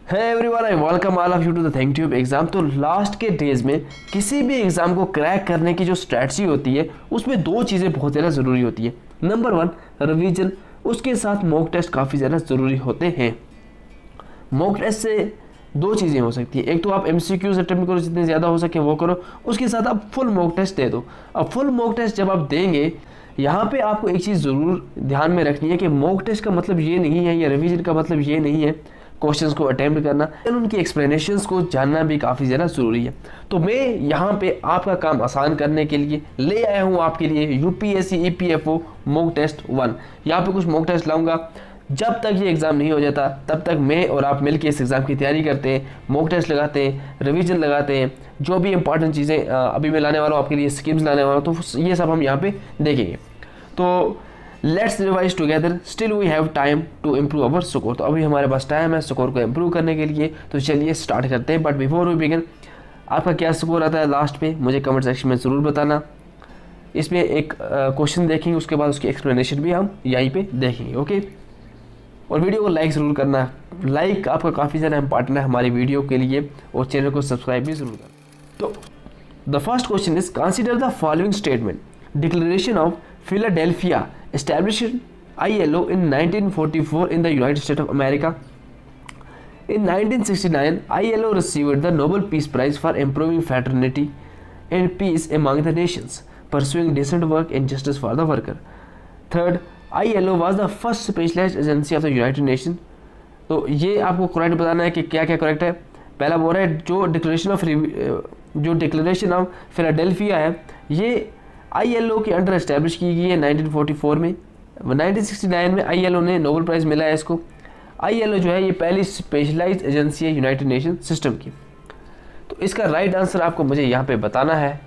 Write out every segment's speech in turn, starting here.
है everyone, I welcome all of you to the Thinktube exam. तो last के days में किसी भी एग्जाम को क्रैक करने की जो स्ट्रैटेजी होती है उसमें दो चीज़ें बहुत ज़्यादा ज़रूरी होती है। नंबर वन, रिवीजन, उसके साथ मॉक टेस्ट काफ़ी ज़्यादा ज़रूरी होते हैं। मॉक टेस्ट से दो चीज़ें हो सकती है, एक तो आप एमसीक्यूज अटेम्प्ट करो, जितने ज़्यादा हो सके वो करो, उसके साथ आप फुल मॉक टेस्ट दे दो। अब फुल मॉक टेस्ट जब आप देंगे, यहाँ पे आपको एक चीज़ ज़रूर ध्यान में रखनी है कि मॉक टेस्ट का मतलब ये नहीं है या रिवीजन का मतलब ये नहीं है क्वेश्चंस को अटेम्प्ट करना, उनकी एक्सप्लेनेशंस को जानना भी काफ़ी ज़्यादा ज़रूरी है। तो मैं यहाँ पे आपका काम आसान करने के लिए ले आया हूँ आपके लिए यूपीएससी ईपीएफओ मॉक टेस्ट 1। यहाँ पे कुछ मॉक टेस्ट लाऊंगा। जब तक ये एग्ज़ाम नहीं हो जाता तब तक मैं और आप मिलकर इस एग्ज़ाम की तैयारी करते हैं, मॉक टेस्ट लगाते हैं, रिवीजन लगाते हैं, जो भी इंपॉर्टेंट चीज़ें अभी मैं लाने वाला हूँ आपके लिए, स्कीम्स लाने वाला हूँ, तो ये सब हम यहाँ पे देखेंगे। तो let's revise together, still we have time to improve our score. तो अभी हमारे पास टाइम है स्कोर को इम्प्रूव करने के लिए, तो चलिए स्टार्ट करते हैं। बट बिफोर वी बिगिन, आपका क्या स्कोर आता है लास्ट पे मुझे कमेंट सेक्शन में ज़रूर बताना। इसमें एक क्वेश्चन देखेंगे, उसके बाद उसकी एक्सप्लेनेशन भी हम यहीं पे देखेंगे, ओके। और वीडियो को लाइक ज़रूर करना, लाइक आपका काफ़ी ज़्यादा इंपॉर्टेंट है हमारी वीडियो के लिए, और चैनल को सब्सक्राइब भी ज़रूर करना। तो the first question is, consider the following statement. Declaration of Philadelphia established ILO in 1944 in the United States of America. In 1969, ILO received the Nobel Peace Prize for improving fraternity and peace among the nations, pursuing decent work and justice for the worker. Third, ILO was the first specialized agency of the United Nations. तो ये आपको correct बताना है कि क्या क्या correct है। पहला बोल रहा है जो डिक्लेरेशन ऑफ फिलाडेल्फिया है, ये ILO के अंडर एस्टैब्लिश की गई है 1944 में। 1969 में ILO ने नोबेल प्राइज़ मिला है इसको। ILO जो है ये पहली स्पेशलाइज्ड एजेंसी है यूनाइटेड नेशन सिस्टम की। तो इसका राइट आंसर आपको मुझे यहाँ पे बताना है।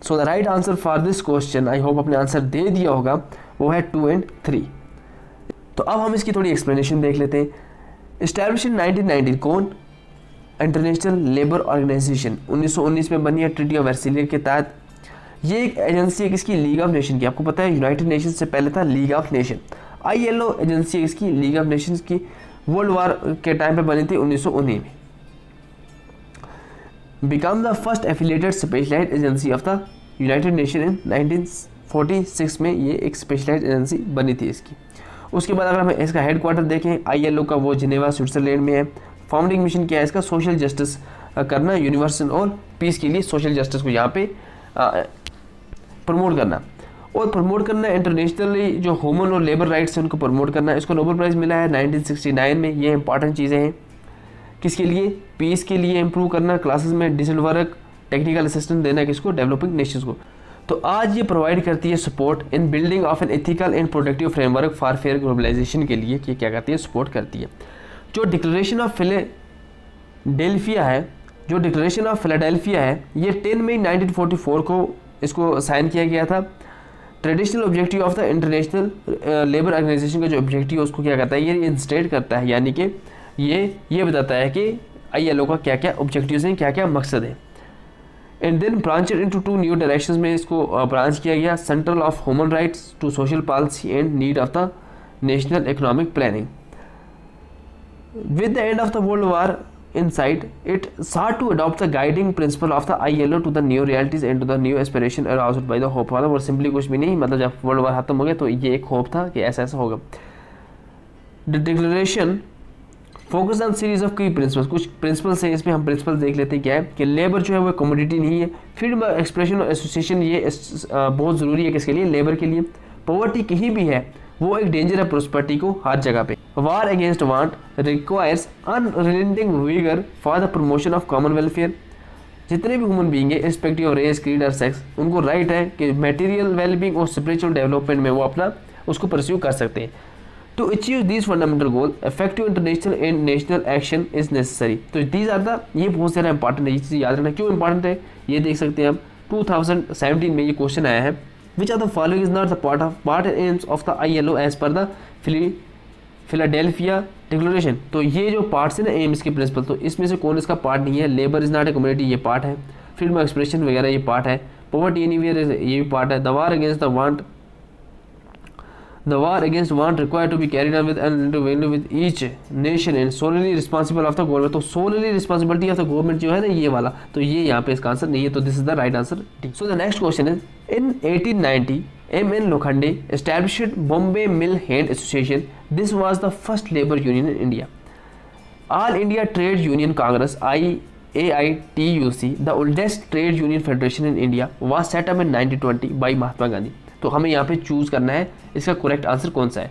So the right answer for this question, I hope आपने आंसर दे दिया होगा, वो है 2 और 3। तो अब हम इसकी थोड़ी एक्सप्लेनेशन देख लेते हैं। एस्टैब्लिश इन 1990 कौन? इंटरनेशनल लेबर ऑर्गेनाइजेशन 1919 में बनी है ट्रीटी ऑफ वर्साइल्स के तहत। ये एक एजेंसी है किसकी? लीग ऑफ नेशन की। आपको पता है यूनाइटेड नेशन से पहले था League of Nation. ILO agency है इसकी, लीग ऑफ नेशंस की, वर्ल्ड वार के टाइम पे बनी थी 1919 में। Become the first affiliated specialised agency of the United Nation in 1946 में ये एक स्पेशलाइज्ड एजेंसी बनी थी इसकी। उसके बाद अगर हम इसका हेडक्वार्टर देखें ILO का, वो जिनेवा स्विट्जरलैंड में है। फाउंडिंग मिशन क्या है इसका? सोशल जस्टिस करना, यूनिवर्सल और पीस के लिए सोशल जस्टिस को यहाँ पे प्रमोट करना, और प्रमोट करना इंटरनेशनली जो ह्यूमन और लेबर राइट्स हैं उनको प्रमोट करना। इसको नोबेल प्राइज़ मिला है 1969 में। ये इंपॉर्टेंट चीज़ें हैं किसके लिए? पीस के लिए, इम्प्रूव करना क्लासेस में, डिसेंट वर्क, टेक्निकल असिस्टेंस देना किसको? डेवलपिंग नेशंस को। तो आज ये प्रोवाइड करती है support in building of an ethical and protective framework for fair globalisation के लिए, कि क्या करती है? सपोर्ट करती है। जो डिक्लेरेशन ऑफ फिलाडेल्फिया है, ये 10 मई 1944 को इसको साइन किया गया था। Traditional objective of the international labour Organisation का जो ऑब्जेक्टिव है उसको क्या करता है? ये इंस्टेट करता है, यानी कि ये बताता है कि ILO का क्या क्या ऑब्जेक्टिव्स हैं, क्या क्या मकसद है। And then branched into 2 new directions में इसको ब्रांच किया गया। Central of human rights to social policy and need of the national economic planning. With the end of the World War in sight, it sought to adopt the guiding principle of the ILO to the new realities and to the new aspiration aroused by the hope। और simply कुछ भी नहीं, मतलब जब world war खत्म हो गया तो ये एक होप था कि ऐसा ऐसा होगा। The declaration focus on series of key principles। कुछ प्रिंसिपल्स हैं, इसमें हम प्रिंसिपल देख लेते हैं। क्या है कि लेबर जो है वो कमोडिटी नहीं है। फ्रीडम ऑफ एक्सप्रेशन और एसोसिएशन ये बहुत ज़रूरी है किसके लिए? लेबर के लिए। पॉवर्टी कहीं भी है वो एक डेंजर है प्रोस्पेरिटी को हर जगह पे। War against want requires unrelenting vigour for the promotion of common welfare. जितने भी ह्यूमन बीइंग है इर्रेस्पेक्टिव ऑफ रेस, क्रीड और सेक्स, उनको राइट है कि मटेरियल वेलबींग और स्पिरिचुअल डेवलपमेंट में वो अपना उसको परस्यू कर सकते हैं। To achieve this fundamental goal effective international and national action is necessary. तो दीज आर द, ये बहुत ज़्यादा इंपॉर्टेंट है, ये चीज़ याद रखना। क्यों इंपॉर्टेंट है ये देख सकते हैं आप। 2017 में ये क्वेश्चन आया है, which of the following is not the part and aims of the ILO as per the Philadelphia declaration. तो ये जो पार्ट्स है ना एम्स के प्रिंसिपल, तो इसमें से कौन इसका पार्ट नहीं है? Labour is not a community, ये पार्ट है। फ्रीडम ऑफ एक्सप्रेशन वगैरह ये पार्ट है। पॉवर्टी एनीवेयर ये भी पार्ट है। The war against the want The war against want required to be carried on with and value with each nation and solely responsible of the government. तो solely responsibility of the government जो है ना ये वाला, तो ये यहाँ पे इसका आंसर नहीं है, तो this is the right answer D. So the next question is, in 1890 M.N. Lokhande established Bombay Mill Hand Association. This was the first labor union in India. All India Trade Union Congress AITUC, the oldest trade union federation in India, was set up in 1920 by Mahatma Gandhi. तो हमें यहाँ पे choose करना है इसका correct answer कौन सा है.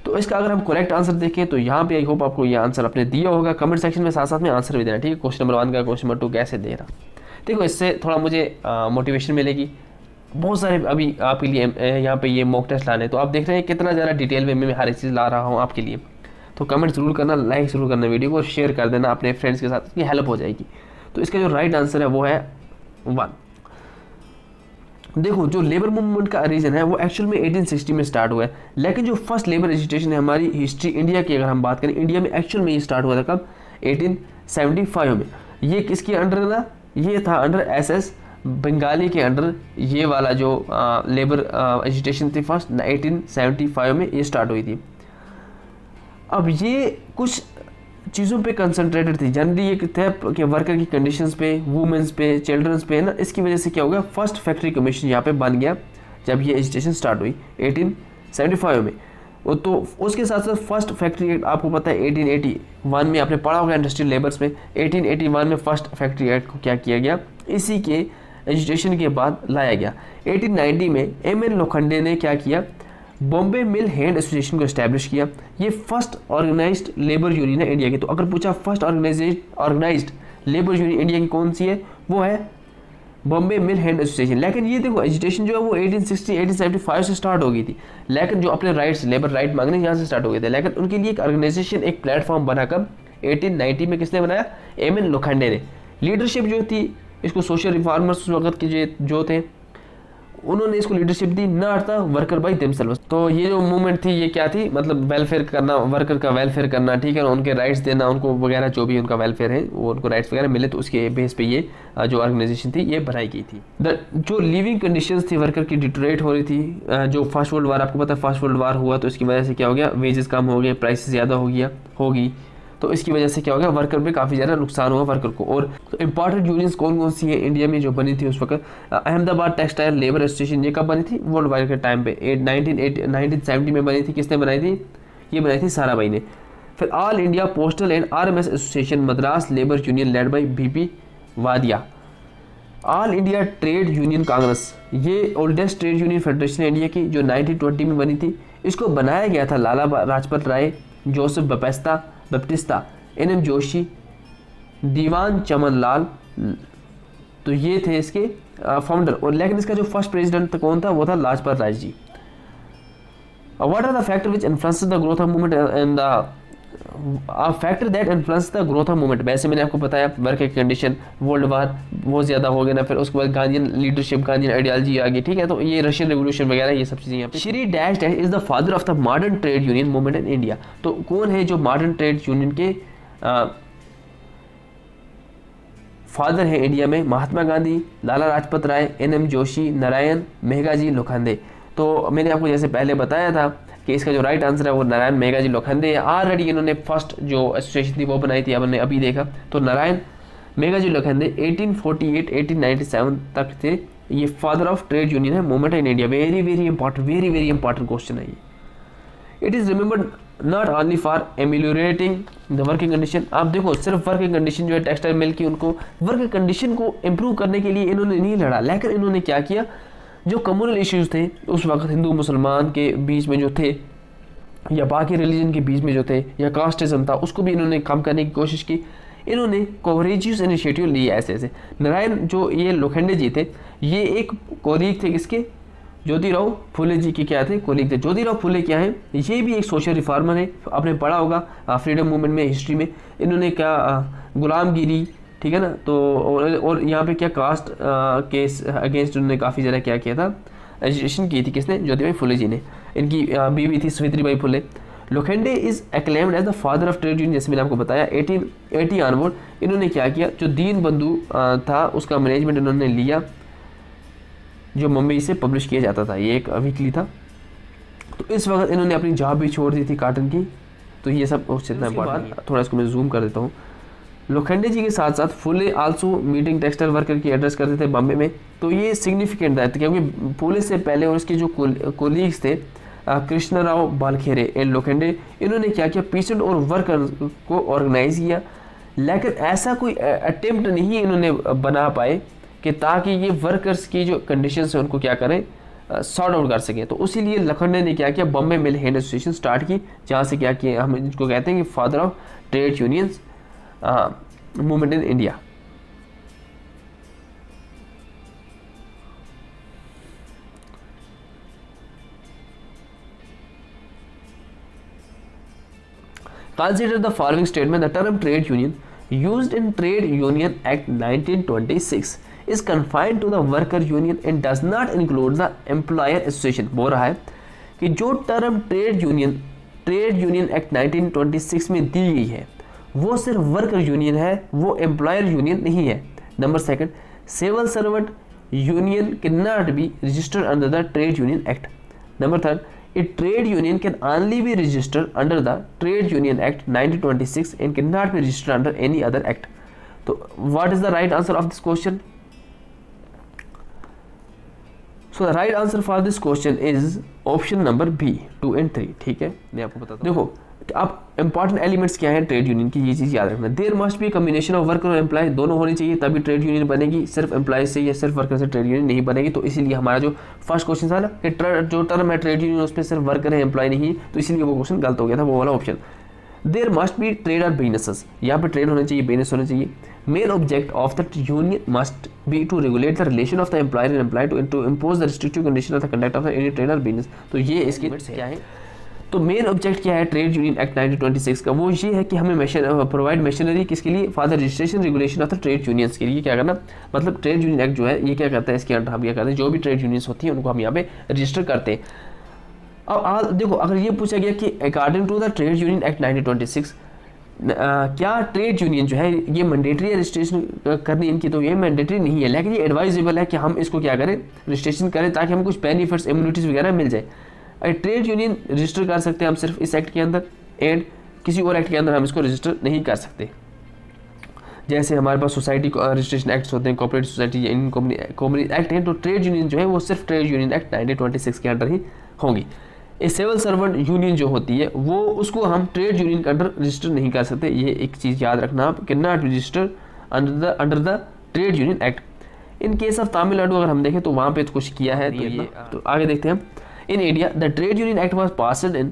तो इसका अगर हम करेक्ट आंसर देखें तो यहाँ पे आई होप आपको ये आंसर आपने दिया होगा. कमेंट सेक्शन में साथ साथ में आंसर भी देना, ठीक है. क्वेश्चन नंबर 1 का, क्वेश्चन नंबर 2 कैसे दे रहा. देखो इससे थोड़ा मुझे मोटिवेशन मिलेगी. बहुत सारे अभी आपके लिए यहाँ पे ये मॉक टेस्ट लाने, तो आप देख रहे हैं कितना ज़्यादा डिटेल में मैं हर एक चीज़ ला रहा हूँ आपके लिए. तो कमेंट जरूर करना, लाइक जरूर करना, वीडियो को शेयर कर देना अपने फ्रेंड्स के साथ, इसकी हेल्प हो जाएगी. तो इसका जो राइट आंसर है वो है 1. देखो जो लेबर मूवमेंट का रीजन है वो एक्चुअल में 1860 में स्टार्ट हुआ है, लेकिन जो फर्स्ट लेबर एजिटेशन है हमारी हिस्ट्री इंडिया की अगर हम बात करें, इंडिया में एक्चुअल में ये स्टार्ट हुआ था कब, 1875 में. ये किसके अंडर था, ये था अंडर SS बंगाली के अंडर. ये वाला जो लेबर एजिटेशन थी फर्स्ट 1875 में ये स्टार्ट हुई थी. अब ये कुछ चीज़ों पे कंसंट्रेटेड थी, जनरली ये थे कि वर्कर की कंडीशंस पे, वुमेन्स पे, चिल्ड्रंस पे, है ना. इसकी वजह से क्या हो गया, फर्स्ट फैक्ट्री कमीशन यहाँ पे बन गया जब ये एजुटेशन स्टार्ट हुई 1875 में. तो उसके साथ साथ फर्स्ट फैक्ट्री एक्ट आपको पता है 1881 में आपने पढ़ा होगा इंडस्ट्रियल लेबर्स में. 1881 में फर्स्ट फैक्ट्री एक्ट को क्या किया गया, इसी के एजुटेशन के बाद लाया गया. 1890 में M.N. लोखंडे ने क्या किया, बॉम्बे मिल हैंड एसोसिएशन को एस्टैब्लिश किया. ये फर्स्ट ऑर्गेनाइज्ड लेबर यूनियन है इंडिया की. तो अगर पूछा first organised labour union India की कौन सी है, वो है बॉम्बे मिल हैंड एसोसिएशन. लेकिन ये देखो एजुटेशन जो है वो 1875 से स्टार्ट हो गई थी, लेकिन जो अपने राइट्स, लेबर राइट मांगने यहाँ से स्टार्ट हो गए थे. लेकिन उनके लिए एक ऑर्गेनाइजेशन, एक प्लेटफॉर्म बना कब, 1890 में किसने बनाया, M.N. लोखंडे ने. लीडरशिप जो थी इसको सोशल रिफॉर्मर्स उस वक्त के जो थे उन्होंने इसको leadership the, not the worker by themselves. तो ये जो मूवमेंट थी ये क्या थी, मतलब वेलफेयर करना, वर्कर का वेलफेयर करना, ठीक है ना, उनके राइट्स देना उनको वगैरह, जो भी उनका वेलफेयर है वो उनको राइट्स वगैरह मिले. तो उसके बेस पे ये जो ऑर्गेनाइजेशन थी ये बनाई गई थी. जो लिविंग कंडीशंस थी वर्कर की डिटोरेट हो रही थी. जो फर्स्ट वर्ल्ड वार, आपको पता है फर्स्ट वर्ल्ड वार हुआ तो इसकी वजह से क्या हो गया, वेजेस कम हो गए, प्राइस ज़्यादा होगी. तो इसकी वजह से क्या हो गया, वर्कर पे काफ़ी ज़्यादा नुकसान हुआ वर्कर को. और इंपॉर्टेंट यूनियंस कौन कौन सी है इंडिया में जो बनी थी उस वक्त, अहमदाबाद टेक्सटाइल लेबर एसोसिएशन, ये कब बनी थी, वर्ल्ड वार के टाइम पे 1970 में बनी थी. किसने बनाई थी, ये बनाई थी साराभाई ने. फिर all India postal and RMS association Madras labour union led by BP Wadia. All India trade union congress, ये oldest trade union federation India की, जो 1920 में बनी थी. इसको बनाया गया था लाला लाजपत राय, जोसेफ बप्टिस्ता, NM जोशी, दीवान चमन लाल, तो ये थे इसके फाउंडर. और लेकिन इसका जो फर्स्ट प्रेसिडेंट कौन था, वो था Lajpat Rai ji. What are the factor which influence the growth of movement and the factor that influence the growth of movement. वैसे मैंने आपको बताया वर्क की कंडीशन, वर्ल्ड वार बहुत ज़्यादा हो गया ना, फिर उसके बाद गांधीयन लीडरशिप, गांधीयन आइडियोलॉजी आ गई, ठीक है. तो ये रशियन रेवोल्यूशन वगैरह ये सब चीज़ें यहाँ पे. Shri dash is the father of the modern trade union movement in India. तो कौन है जो मॉडर्न ट्रेड यूनियन के फादर है इंडिया में, महात्मा गांधी, लाला लाजपत राय, NM जोशी, नारायण मेघाजी लोखंडे. तो मैंने आपको जैसे पहले बताया था कि इसका जो राइट आंसर है वो नारायण मेघाजी लोखंडे है. ऑलरेडी इन्होंने फर्स्ट जो एसोसिएशन थी वो बनाई थी, हमने अभी देखा. तो नारायण मेघाजी लोखंडे 1848-1897 तक थे. ये फादर ऑफ ट्रेड यूनियन है movement in India. Very very important question है ये. It is remembered not only for ameliorating the working condition. आप देखो सिर्फ वर्किंग कंडीशन जो है टेक्सटाइल मिल की, उनको वर्किंग कंडीशन को इम्प्रूव करने के लिए इन्होंने नहीं लड़ा, लेकिन इन्होंने क्या किया, जो कम्युनल इश्यूज थे उस वक्त हिंदू मुसलमान के बीच में जो थे, या बाकी रिलीजन के बीच में जो थे, या कास्टिज्म था, उसको भी इन्होंने कम करने की कोशिश की. इन्होंने कोवरेजियस इनिशिएटिव लिए ऐसे. नारायण जो ये लोखंडे जी थे, ये एक कोलीग थे किसके, ज्योतिराव फुले जी के क्या थे, कोलीग थे. ज्योतिराव फुले क्या है, ये भी एक सोशल रिफॉर्मर है. आपने पढ़ा होगा फ्रीडम मूवमेंट में, हिस्ट्री में, इन्होंने क्या गुलामगिरी, ठीक है ना. तो और यहाँ पे क्या कास्ट केस अगेंस्ट उन्होंने काफ़ी ज़्यादा क्या किया था, एजुकेशन की थी. किसने, ज्योतिबाई फुले जी ने. इनकी बीवी थी Savitribai Phule. Lokhande is acclaimed as the father of trade union. जैसे मैंने आपको बताया 1880 ऑनवर्ड इन्होंने क्या किया, जो दीन बंधु था उसका मैनेजमेंट इन्होंने लिया, जो मुंबई से पब्लिश किया जाता था. ये एक वीकली था. तो इस वक्त इन्होंने अपनी जॉब भी छोड़ दी थी कॉटन की। तो ये सब इतना इम्पोर्टेंट, थोड़ा इसको मैं जूम कर देता हूँ। लोखंडे जी के साथ साथ फुले आल्सो मीटिंग टेक्सटाइल वर्कर की एड्रेस करते थे बॉम्बे में। तो ये सिग्निफिकेंट था क्योंकि फुले से पहले और उसके जो कोलीग्स थे कृष्णराव बालखेरे एंड लोखंडे, इन्होंने क्या किया, पेशेंट और वर्कर को ऑर्गेनाइज किया, लेकिन ऐसा कोई अटेम्प्ट नहीं इन्होंने बना पाए कि ताकि ये वर्कर्स की जो कंडीशंस है उनको क्या करें, सॉर्ट आउट कर सकें। तो उसीलिए लोखंडे ने क्या किया, Bombay mill hand association start की, जहाँ से क्या किया, हम इसको कहते हैं कि father of trade unions movement in India. Consider the following statement. The term trade union used in Trade Union Act 1926 is confined to the worker union and does not include the employer association। बोल रहा है कि जो term trade union act 1926 में दी गई है वो सिर्फ वर्कर यूनियन है, वो एम्प्लॉयर यूनियन नहीं है। Number second, civil servant union can not be registered under the trade union act. Number third, a trade union can only be registered under the Trade Union Act 1926 and cannot be registered under any other act। तो what is the right answer of this question? So the right answer for this question is option number B, 2 and 3। ठीक है, मैं आपको बताता हूँ। देखो अब important elements क्या है ट्रेड यूनियन की, ये चीज़ याद रखना। There must be combination of worker और एम्प्लॉय, दोनों होनी चाहिए तभी ट्रेड यूनियन बनेगी। सिर्फ एम्प्लॉय से या सिर्फ वर्कर से ट्रेड यूनियन नहीं बनेगी। तो इसीलिए हमारा जो फर्स्ट क्वेश्चन था ना कि जो टर्म है ट्रेड यूनियन उसमें सिर्फ वर्कर है, एम्प्लॉय नहीं, तो इसीलिए वो क्वेश्चन गलत हो गया था, वो वाला option. There must be trade और बिजनेसेस, यहाँ पे ट्रेड होना चाहिए, बिजनेस होना चाहिए। Main object of the union must be to regulate the relation of the employer and employ to impose the restrictive condition of the conduct of any trade और business. तो ये इसकी क्या है, तो मेन ऑब्जेक्ट क्या है ट्रेड यूनियन एक्ट 1926 का, वो ये है कि हमें प्रोवाइड मशीनरी किसके लिए, for the registration regulation of the trade unions के लिए क्या करना, मतलब ट्रेड यूनियन एक्ट जो है ये क्या करता है, इसके अंडर हम क्या करते हैं, जो भी ट्रेड यूनियंस होती हैं उनको हम यहाँ पे रजिस्टर करते हैं। अब देखो अगर ये पूछा गया कि according to the trade union act 1926 क्या ट्रेड यूनियन जो है ये मैंडेटरी रजिस्ट्रेशन करनी इनकी, तो ये मैंडेटरी नहीं है, लेकिन ये एडवाइजेबल है कि हम इसको क्या करें, रजिस्ट्रेशन करें ताकि हमें कुछ बेनिफिट्स इम्यूनिटीज़ वगैरह मिल जाए। ट्रेड यूनियन रजिस्टर कर सकते हैं हम सिर्फ इस एक्ट के अंदर, एंड किसी और एक्ट के अंदर हम इसको रजिस्टर नहीं कर सकते। जैसे हमारे पास सोसाइटी रजिस्ट्रेशन एक्ट्स होते हैं, कॉर्पोरेट सोसाइटी, इन कॉमनी एक्ट हैं, तो ट्रेड यूनियन जो है वो सिर्फ ट्रेड यूनियन एक्ट 1926 के अंडर ही होंगी। ए सिविल सर्वेंट यूनियन जो होती है वो उसको हम ट्रेड यूनियन के अंडर रजिस्टर नहीं कर सकते, ये एक चीज़ याद रखना आप, can not register under the trade union act. In case of Tamil Nadu अगर हम देखें तो वहाँ पे कुछ किया है, तो ये तो आगे देखते हैं हम। In India, the Trade Union Act was passed in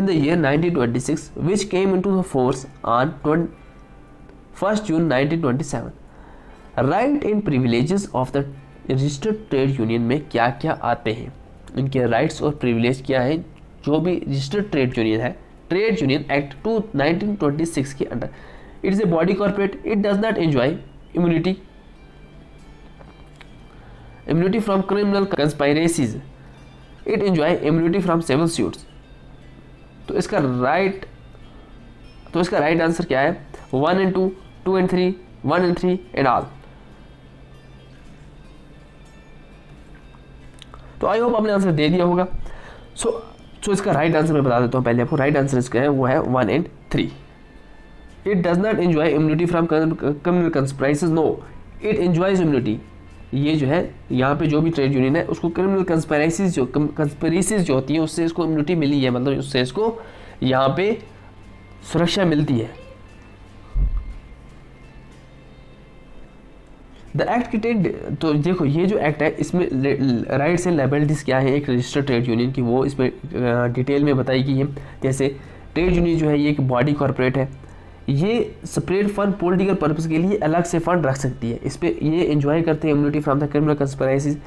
the year 1926, which came into the force on 1st June 1927। Right and privileges of the registered trade union में क्या क्या आते हैं, इनके राइट्स और प्रिविलेज क्या है जो भी रजिस्टर्ड ट्रेड यूनियन है ट्रेड यूनियन एक्ट 1926 के under. It is a body corporate, it does not enjoy immunity from criminal conspiracies, it enjoy immunity from civil suits। तो इसका राइट आंसर क्या है, 1 and 2, 2 and 3, 1 and 3 and all। तो I hope आपने answer दे दिया होगा। सो इसका राइट आंसर मैं बता देता हूँ पहले आपको। राइट आंसर इसका है वो है 1 and 3। It does not enjoy immunity from criminal conspiracies, no it enjoys immunity. ये जो है यहाँ पे जो भी ट्रेड यूनियन है उसको क्रिमिनल कंस्पिरेसीज जो होती है उससे इसको इम्यूनिटी मिली है, मतलब उससे इसको यहाँ पे सुरक्षा मिलती है। द एक्ट कंटेन, तो देखो ये जो एक्ट है इसमें राइट्स एंड लायबिलिटीज़ क्या है एक रजिस्टर्ड ट्रेड यूनियन की, वो इसमें डिटेल में बताई गई है। जैसे ट्रेड यूनियन जो है ये एक बॉडी कॉर्पोरेट है, ये सेपरेट फंड पॉलिटिकल पर्पस के लिए अलग से फंड रख सकती है। इस पर ये एंजॉय करते हैं immunity from the criminal conspiracies,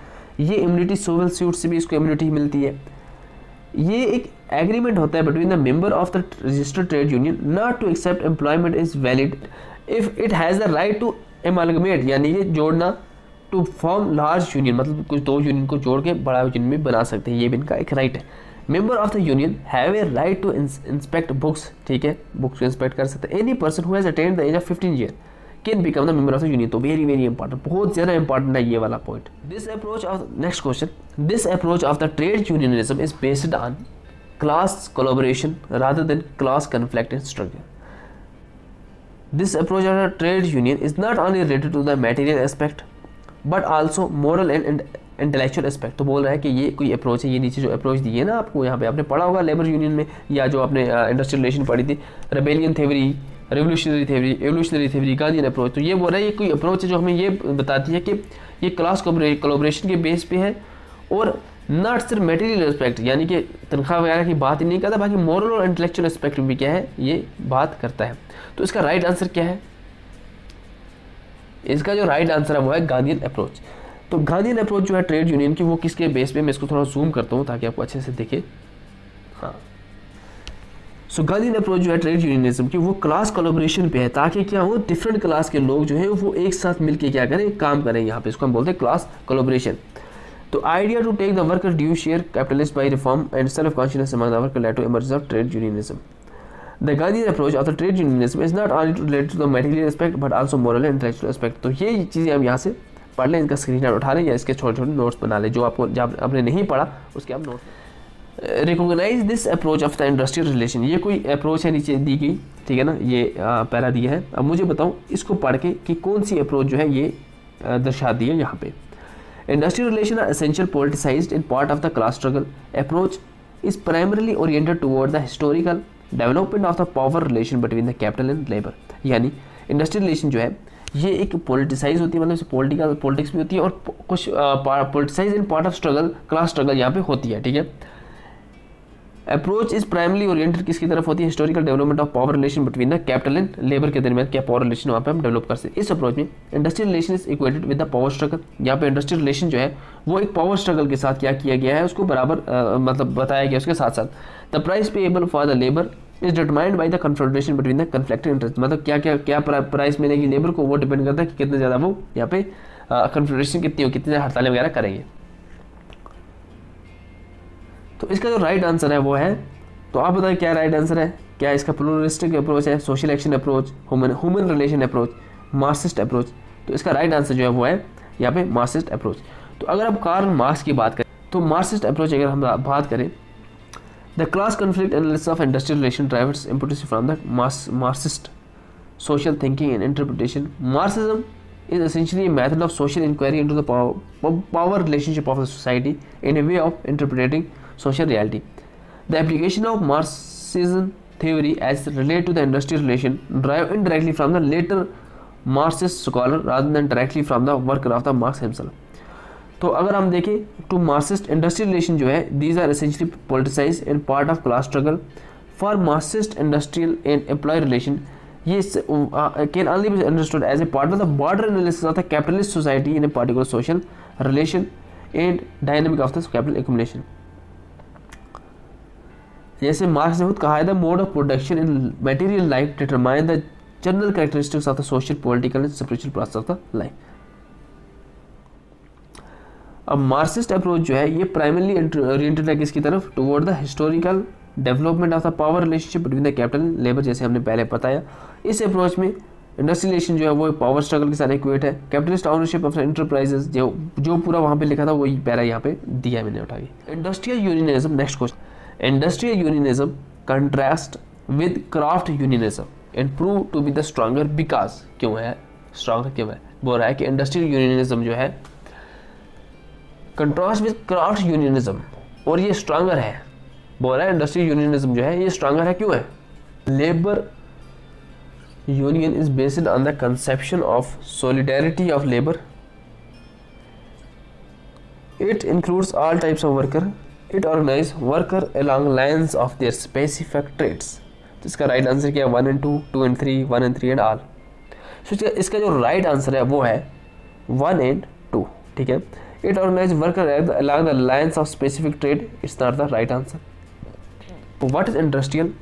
ये इम्यूनिटी सिविल सूट से भी इसको इम्यूनिटी मिलती है। ये एक एग्रीमेंट होता है between the member of the registered trade union not to accept employment is valid if it has the right to amalgamate, यानी ये जोड़ना, टू फॉर्म लार्ज यूनियन, मतलब कुछ दो यूनियन को जोड़ के बड़ा यूनियन भी बना सकते हैं, ये भी इनका एक राइट है। Member of the union have a right to inspect books, ठीक है, बुक्स को इंस्पेक्ट कर सकते हैं। Any person who has attend the age of 15 year can become the member of the union. तो वेरी वेरी इंपॉर्टेंट, बहुत ज़्यादा important है ये वाला point. This approach of next question, this approach of the trade unionism is based on class collaboration rather than class conflict and struggle. This approach of a trade union is not only related to the material aspect but also moral and intellectual aspect। तो बोल रहा है कि ये कोई approach है, ये नीचे जो अप्रोच दी है ना आपको यहाँ पे, आपने पढ़ा होगा लेबर यूनियन में, या जो आपने इंडस्ट्रियल रिलेशन पढ़ी थी, rebellion theory, revolutionary theory, evolutionary theory, Gandhian approach. तो ये बोल रहा है ये कोई अप्रोच है जो हमें ये बताती है कि ये क्लास कोलैबोरेशन के बेस पे है और नॉट सिर्फ मटेरियल एस्पेक्ट, यानी कि तनख्वाह वगैरह की बात ही नहीं करता, बाकी मॉरल और इंटेलेक्चुअल एस्पेक्ट भी क्या है ये बात करता है। तो इसका राइट आंसर क्या है? इसका जो राइट आंसर है वो है गांधीयन अप्रोच। तो गांधीयन अप्रोच जो है ट्रेड यूनियन की, वो किसके बेस पे, मैं इसको थोड़ा जूम करता हूँ ताकि आपको अच्छे से दिखे। हाँ, सो गांधीयन अप्रोच जो है ट्रेड यूनियनिज्म की, वो क्लास कोलैबोरेशन पे है, ताकि क्या हो, डिफरेंट क्लास के लोग जो है वो एक साथ मिलकर क्या करें, काम करें। यहाँ पे इसको हम बोलते हैं क्लास कोलैबोरेशन। तो idea to take the worker due share capitalist by reform and self consciousness among the worker led to emergence of trade unionism. The Gandhian approach of the trade unionism is not only related to the material aspect but also moral and intellectual aspect। तो ये चीज़ें हम यहाँ से पढ़ लें, इनका screenshot उठा लें या इसके छोटे छोटे नोट्स बना लें, जो आपको जब आपने नहीं पढ़ा उसके आप note. Recognise this approach of the industrial relation, ये कोई अप्रोच है नीचे दी गई, ठीक है ना, ये पैरा दिया है। अब मुझे बताओ इसको पढ़ के कि कौन सी अप्रोच जो है ये दर्शा दी है यहाँ पे। Industrial relation are essential politicised in part of the class struggle. Approach is primarily oriented toward the historical development of the power relation between the capital and labour. यानी इंडस्ट्रियल रिलेशन जो है ये एक पॉलिटिसाइज होती है, मतलब politics भी होती है और कुछ politicise in part of struggle, class struggle यहाँ पे होती है, ठीक है। अप्रोच इज प्राइमरली ओरिएंटेड किसकी तरफ होती है, historical development of power relation between the capital and labour के दरमियान क्या पावर रिलेशन वहाँ पे हम डेवलप कर सकते हैं। इस अप्रोच में industrial relation is equated with the power struggle. यहाँ पे इंडस्ट्रियल रिलेशन जो है वो एक पावर स्ट्रगल के साथ क्या किया गया है, उसको बराबर मतलब बताया गया उसके साथ साथ। The price payable for the labour is determined by the confrontation between the conflicting interest. मतलब क्या प्राइस मिलेगी लेबर को, वो डिपेंड करता है कि कितने ज़्यादा वो यहाँ पे कन्फ्रंटेशन कितनी हो, कितने हड़तालें वगैरह करेंगे। तो इसका जो राइट आंसर है वो है, तो आप बताएं क्या राइट आंसर है, क्या इसका प्लूरलिस्टिक अप्रोच है, social action approach, human relation approach, Marxist approach. तो इसका राइट आंसर जो है वो है यहाँ पे मार्क्सिस्ट अप्रोच। तो अगर आप कार्ल मार्क्स की बात करें तो मार्क्सिस्ट अप्रोच अगर हम बात करें, the class conflict analysis of industrial relation drivers importance from the Marxist social thinking and interpretation. Marxism is essentially a method of social inquiry into the power relationship of the society in a way of interpreting social reality. The application of Marxism theory as related to the industrial relation derive indirectly from the later Marxist scholar rather than directly from the worker of the Marx himself. तो अगर हम देखें to Marxist industrial relation जो है, these are essentially politicised in part of class struggle. For Marxist industrial and employ relation ये can only be understood as a part of the broader analysis of the capitalist society in a particular social relation and dynamic of the capital accumulation. जैसे marks ने खुद कहा है, the mode of production in material life determine the general characteristics of the social, political and spiritual process of the life. अब Marxist approach जो है ये primarily oriented है किसकी तरफ, toward the historical development of the power relationship between the capital and labour, जैसे हमने पहले बताया। इस अप्रोच में इंडस्ट्रियल रिलेशन जो है वो पावर स्ट्रगल के साथ इक्वेट है। कैपिटलिस्ट ओनरशिप ऑफ इंटरप्राइजेस जो पूरा वहाँ पे लिखा था वही पैरा यहाँ पे दिया है मैंने उठा के। Industrial unionism, next question. Industrial unionism contrast with craft unionism and prove to be the stronger because, क्यों है स्ट्रॉन्गर, क्यों है, बोल रहा है कि इंडस्ट्रियल यूनियनिज्म जो है कंट्रास्ट विद क्राफ्ट यूनियनिज्म और ये स्ट्रॉन्गर है। बोल रहा है इंडस्ट्रियल यूनियनिज्म जो है ये स्ट्रॉन्गर है, क्यों है, labour union is based on the conception of solidarity of labour, it includes all types of worker, it organise worker along lines of their specific trades. तो इसका राइट आंसर क्या है, 1 and 2, 2 and 3, 1 and 3 and all. तो इसका जो right answer है वो है 1 and 2, ठीक है। It organise worker along the lines of specific trade, it's not the right answer. What is industrial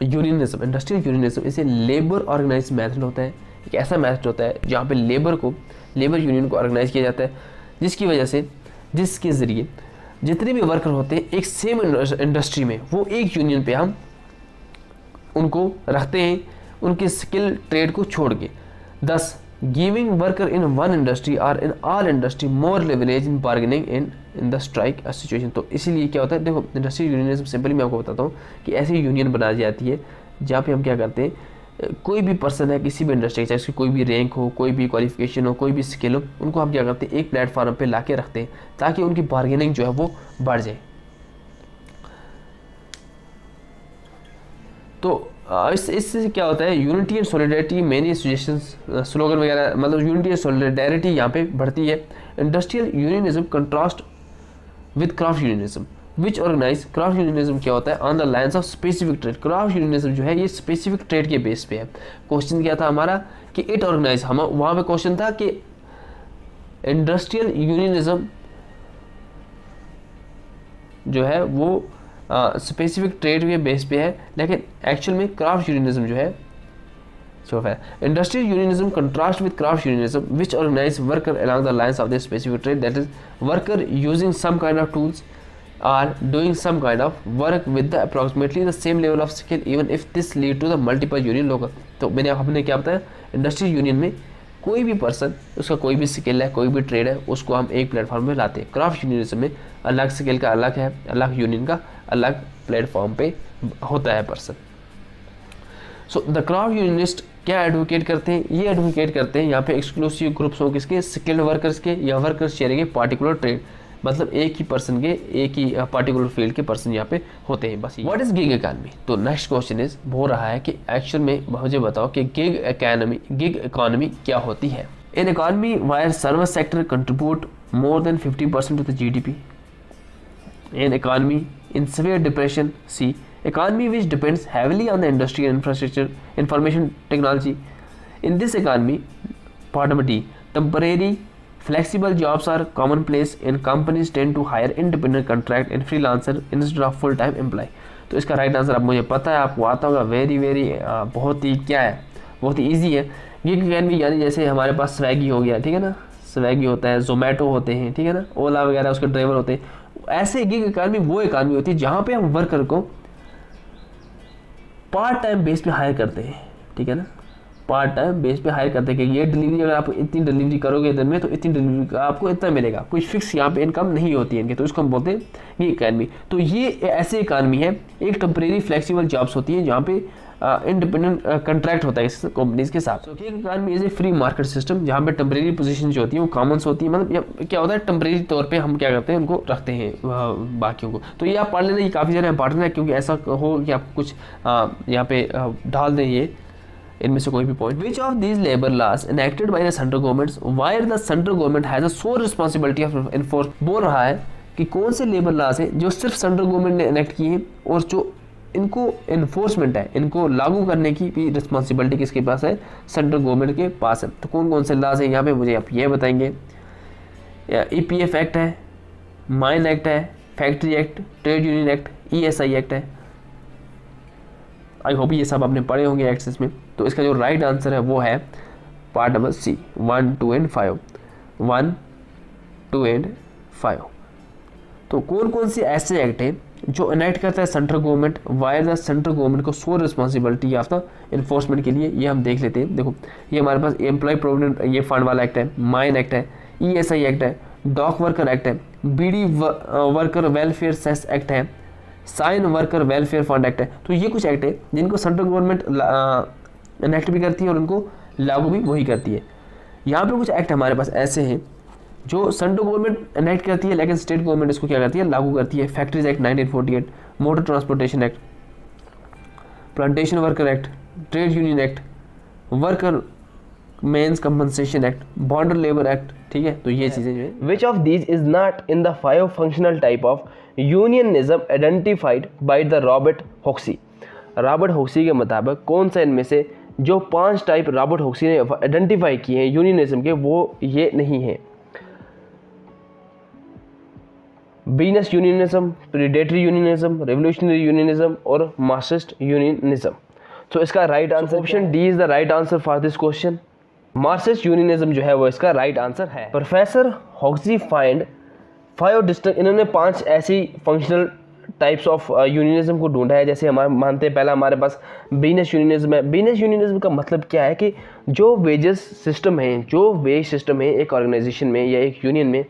unionism? Industrial unionism इसे लेबर ऑर्गेनाइज मेथड होता है, एक ऐसा मेथड होता है जहाँ पे लेबर यूनियन को ऑर्गेनाइज किया जाता है, जिसकी वजह से जिसके ज़रिए जितने भी वर्कर होते हैं एक सेम इंडस्ट्री में वो एक यूनियन पे हम उनको रखते हैं, उनके स्किल ट्रेड को छोड़ के। Thus giving worker in one industry or in all industry more leverage in bargaining in the strike situation. तो इसीलिए क्या होता है, देखो इंडस्ट्री यूनियनिज्म सिंपली मैं आपको बताता हूँ कि ऐसी यूनियन बनाई जाती है जहाँ पे हम क्या करते हैं, कोई भी पर्सन है किसी भी इंडस्ट्री, चाहे उसकी कोई भी रैंक हो, कोई भी क्वालिफिकेशन हो, कोई भी स्किल हो, उनको हम क्या करते हैं एक प्लेटफॉर्म पे ला के रखते हैं ताकि उनकी बार्गेनिंग जो है वो बढ़ जाए। तो इससे क्या होता है, unity and solidarity many associations slogan वगैरह, मतलब यूनिटी एंड सॉलिडारिटी यहाँ पे बढ़ती है। Industrial unionism contrast with craft unionism which organise. Craft unionism क्या होता है, on the lines of specific trade. Craft unionism जो है ये स्पेसिफिक ट्रेड के बेस पे है। क्वेश्चन क्या था हमारा कि इट ऑर्गेनाइज, हम वहाँ पे क्वेश्चन था कि इंडस्ट्रियल यूनियनिज्म जो है वो स्पेसिफिक ट्रेड के बेस पे है, लेकिन एक्चुअल में क्राफ्ट यूनियनिज्म जो है industrial unionism contrast with craft unionism which organise worker along the lines of the specific trade, that is worker using some kind of tools or doing some kind of work with the approximately the same level of skill even if this lead to the multiple union लोगो। तो मैंने आपने क्या बताया, industrial union में कोई भी person, उसका कोई भी स्किल है, कोई भी ट्रेड है, उसको हम एक प्लेटफॉर्म पे लाते हैं। क्राफ्ट यूनियनिज्म में अलग स्किल का अलग है, अलग यूनियन का अलग प्लेटफॉर्म पे होता है person. So the craft unionist क्या एडवोकेट करते हैं, ये एडवोकेट करते हैं यहाँ पे एक्सक्लूसिव ग्रुप्स हो किसके, स्किल्ड वर्कर्स के या वर्कर्स शेयरिंग पार्टिकुलर ट्रेड, मतलब एक ही पर्सन के एक ही पार्टिकुलर फील्ड के पर्सन यहाँ पे होते हैं बस। What is gig economy. तो नेक्स्ट क्वेश्चन इज हो रहा है कि एक्चुअल में मुझे बताओ कि गिग इकॉनमी क्या होती है। In economy where service sector contribute more than 50% to the GDP। In economy in severe depression. C. Economy which depends heavily on the industry and infrastructure, information technology. In this economy, part number D, temporary flexible jobs are commonplace and companies tend to hire independent contract and freelancer instead of full time employee. तो इसका right answer अब मुझे पता है, आपको आता होगा, very बहुत ही क्या है, बहुत ही ईजी है। गिग इकॉनमी यानी जैसे हमारे पास स्वैगी हो गया, ठीक है ना, स्वैगी होता है, जोमेटो होते हैं, ठीक है ना, ओला वगैरह उसके ड्राइवर होते हैं। ऐसे गिग इकॉनमी वो इकॉनमी होती है जहाँ पे हम वर्कर को पार्ट टाइम बेस पे हायर करते हैं, ठीक है ना, पार्ट टाइम बेस पे हायर करते हैं कि ये डिलीवरी अगर आप इतनी डिलीवरी करोगे दिन में तो इतनी डिलीवरी का आपको इतना मिलेगा, कोई फिक्स यहाँ पे इनकम नहीं होती है इनकी, तो इसको हम बोलते हैं गिग इकॉनमी। तो ये ऐसे इकॉनमी है, एक टेम्परेरी फ्लेक्सिबल जॉब्स होती है जहाँ पे इंडिपेंडेंट कंट्रैक्ट होता है इस कंपनीज के साथ। तो gig economy is a free market system जहाँ पे टेम्परेरी पोजीशन जो होती है वो कॉमन्स होती है, मतलब क्या होता है टेम्परेरी तौर पे हम क्या करते हैं उनको रखते हैं बाकियों को। तो ये आप पढ़ लेना, ये काफ़ी ज़्यादा इंपॉर्टेंट है, क्योंकि ऐसा हो कि आपको कुछ यहाँ पे डाल दें ये इनमें से कोई भी point. Which of these labour laws enacted by the central government where the central government has a sole responsibility of enforce. बोल रहा है कि कौन से लेबर लॉज हैं जो सिर्फ सेंट्रल गवर्नमेंट ने इनेक्ट किए हैं और जो इनको इन्फोर्समेंट है, इनको लागू करने की भी रिस्पॉन्सिबिलिटी किसके पास है, सेंट्रल गवर्नमेंट के पास है। तो कौन कौन से लॉज हैं यहाँ पे मुझे आप ये बताएंगे। EPF एक्ट है, माइन एक्ट है, factory act, trade union act, ESI act है। आई होप ये सब आपने पढ़े होंगे एक्सेस में। तो इसका जो राइट आंसर है वो है part number C, 1, 2 and 5, 1, 2 and 5। तो कौन कौन से ऐसे एक्ट हैं जो इनेक्ट करता है central government where the central government को sole responsibility of the enforcement के लिए, ये हम देख लेते हैं। देखो ये हमारे पास एम्प्लॉय प्रोविडेंट ये फंड वाला एक्ट है, माइन एक्ट है, ESI एक्ट है, डॉक वर्कर एक्ट है, BD worker welfare cess act है, cine worker welfare fund act है। तो ये कुछ एक्ट है जिनको सेंट्रल गवर्नमेंट इनेक्ट भी करती है और उनको लागू भी वही करती है। यहाँ पे कुछ एक्ट हमारे पास ऐसे हैं जो सेंट्रल गवर्नमेंट इनेक्ट करती है लेकिन स्टेट गवर्नमेंट इसको क्या करती है, लागू करती है। Factories act 1948, motor transportation act, plantation worker act, trade union act, worker men's compensation act, bonded labour act, ठीक है। तो ये चीज़ें जो है। Which of these is not in the 5 functional type of unionism identified by the Robert Hoxie. Robert Hoxie के मुताबिक कौन सा इनमें से जो 5 टाइप रॉबर्ट हॉक्सी ने आइडेंटिफाई किए हैं यूनियनिज्म के वो ये नहीं है। Business unionism, predatory unionism, revolutionary unionism और मार्क्सिस्ट यूनियनिज्म। तो इसका right answer option D is the right answer for this question. Marxist unionism जो है वो इसका राइट आंसर है। प्रोफेसर हॉक्सी फाइंड 5 डिस्टिंक्ट, इन्होंने 5 ऐसी फंक्शनल टाइप्स ऑफ यूनियनिज्म को ढूंढा है। जैसे हमारे मानते हैं पहला हमारे पास बिजनेस यूनियनिज्म है। बिजनेस यूनियनिज्म का मतलब क्या है कि जो वेजेस सिस्टम है, जो वेज सिस्टम है एक ऑर्गेनाइजेशन में या एक यूनियन में,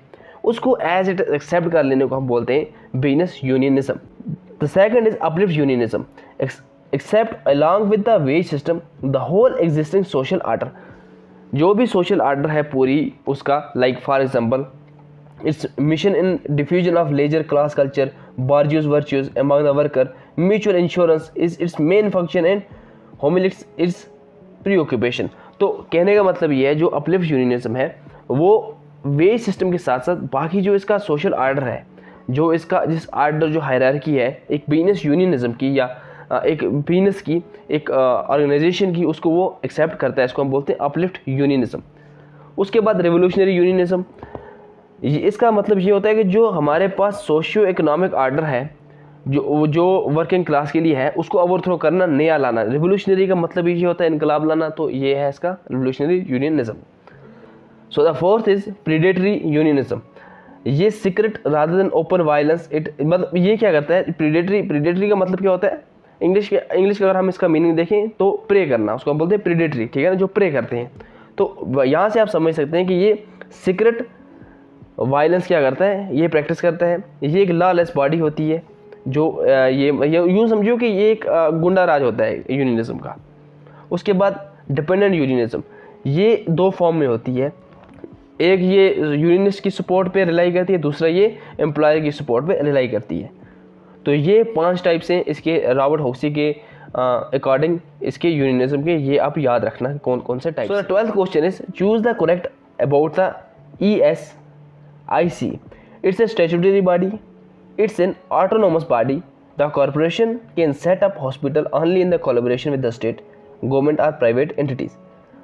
उसको एज इट एक्सेप्ट कर लेने को हम बोलते हैं business unionism. The second is uplift unionism, accept along with the wage system the whole existing social order. जो भी सोशल आर्डर है पूरी उसका, like for example its mission in diffusion of leisure class culture, bourgeois virtues among the worker, mutual insurance is its main function and homilies its preoccupation। तो कहने का मतलब ये है जो अपलिफ्ट यूनियनिज्म है वो वेज सिस्टम के साथ साथ बाकी जो इसका सोशल आर्डर है, जो इसका जिस आर्डर जो हायरार्की है एक बिजनेस यूनियनिज्म की या एक बिजनेस की एक ऑर्गेनाइजेशन की, उसको वो एक्सेप्ट करता है। इसको हम बोलते हैं अपलिफ्ट यूनियनिज्म। उसके बाद रेवोल्यूशनरी यूनियनिज्म, इसका मतलब ये होता है कि जो हमारे पास सोशियो इकोनॉमिक आर्डर है जो वर्किंग क्लास के लिए है उसको ओवरथ्रो करना, नया लाना। रिवोल्यूशनरी का मतलब ये होता है इनकलाब लाना, तो ये है इसका revolutionary unionism. So the fourth is predatory unionism, ये secret rather than open violence. It मतलब ये क्या करता है, प्रीडेटरी का मतलब क्या होता है इंग्लिश का अगर हम इसका मीनिंग देखें तो प्रे करना, उसको हम बोलते हैं प्रीडेटरी, ठीक है ना, जो प्रे करते हैं। तो यहाँ से आप समझ सकते हैं कि ये सीक्रेट वायलेंस क्या करता है, ये प्रैक्टिस करता है। ये एक लॉलेस बॉडी होती है जो ये यूँ समझो कि ये एक गुंडा राज होता है यूनियनिज्म का। उसके बाद डिपेंडेंट यूनियनिज्म, ये दो फॉर्म में होती है, एक ये यूनियनिस्ट की सपोर्ट पे रिलाई करती है, दूसरा ये एम्प्लॉयर की सपोर्ट पे रिलाई करती है। तो ये 5 टाइप्स हैं इसके रॉबर्ट हॉक्सी के अकॉर्डिंग इसके यूनियनिज्म के, ये आप याद रखना कौन कौन से types. So the 12th question is choose the correct about the ESIC. It's a statutory body. It's an autonomous body. The corporation can set up hospital only in the collaboration with the state, government or private entities.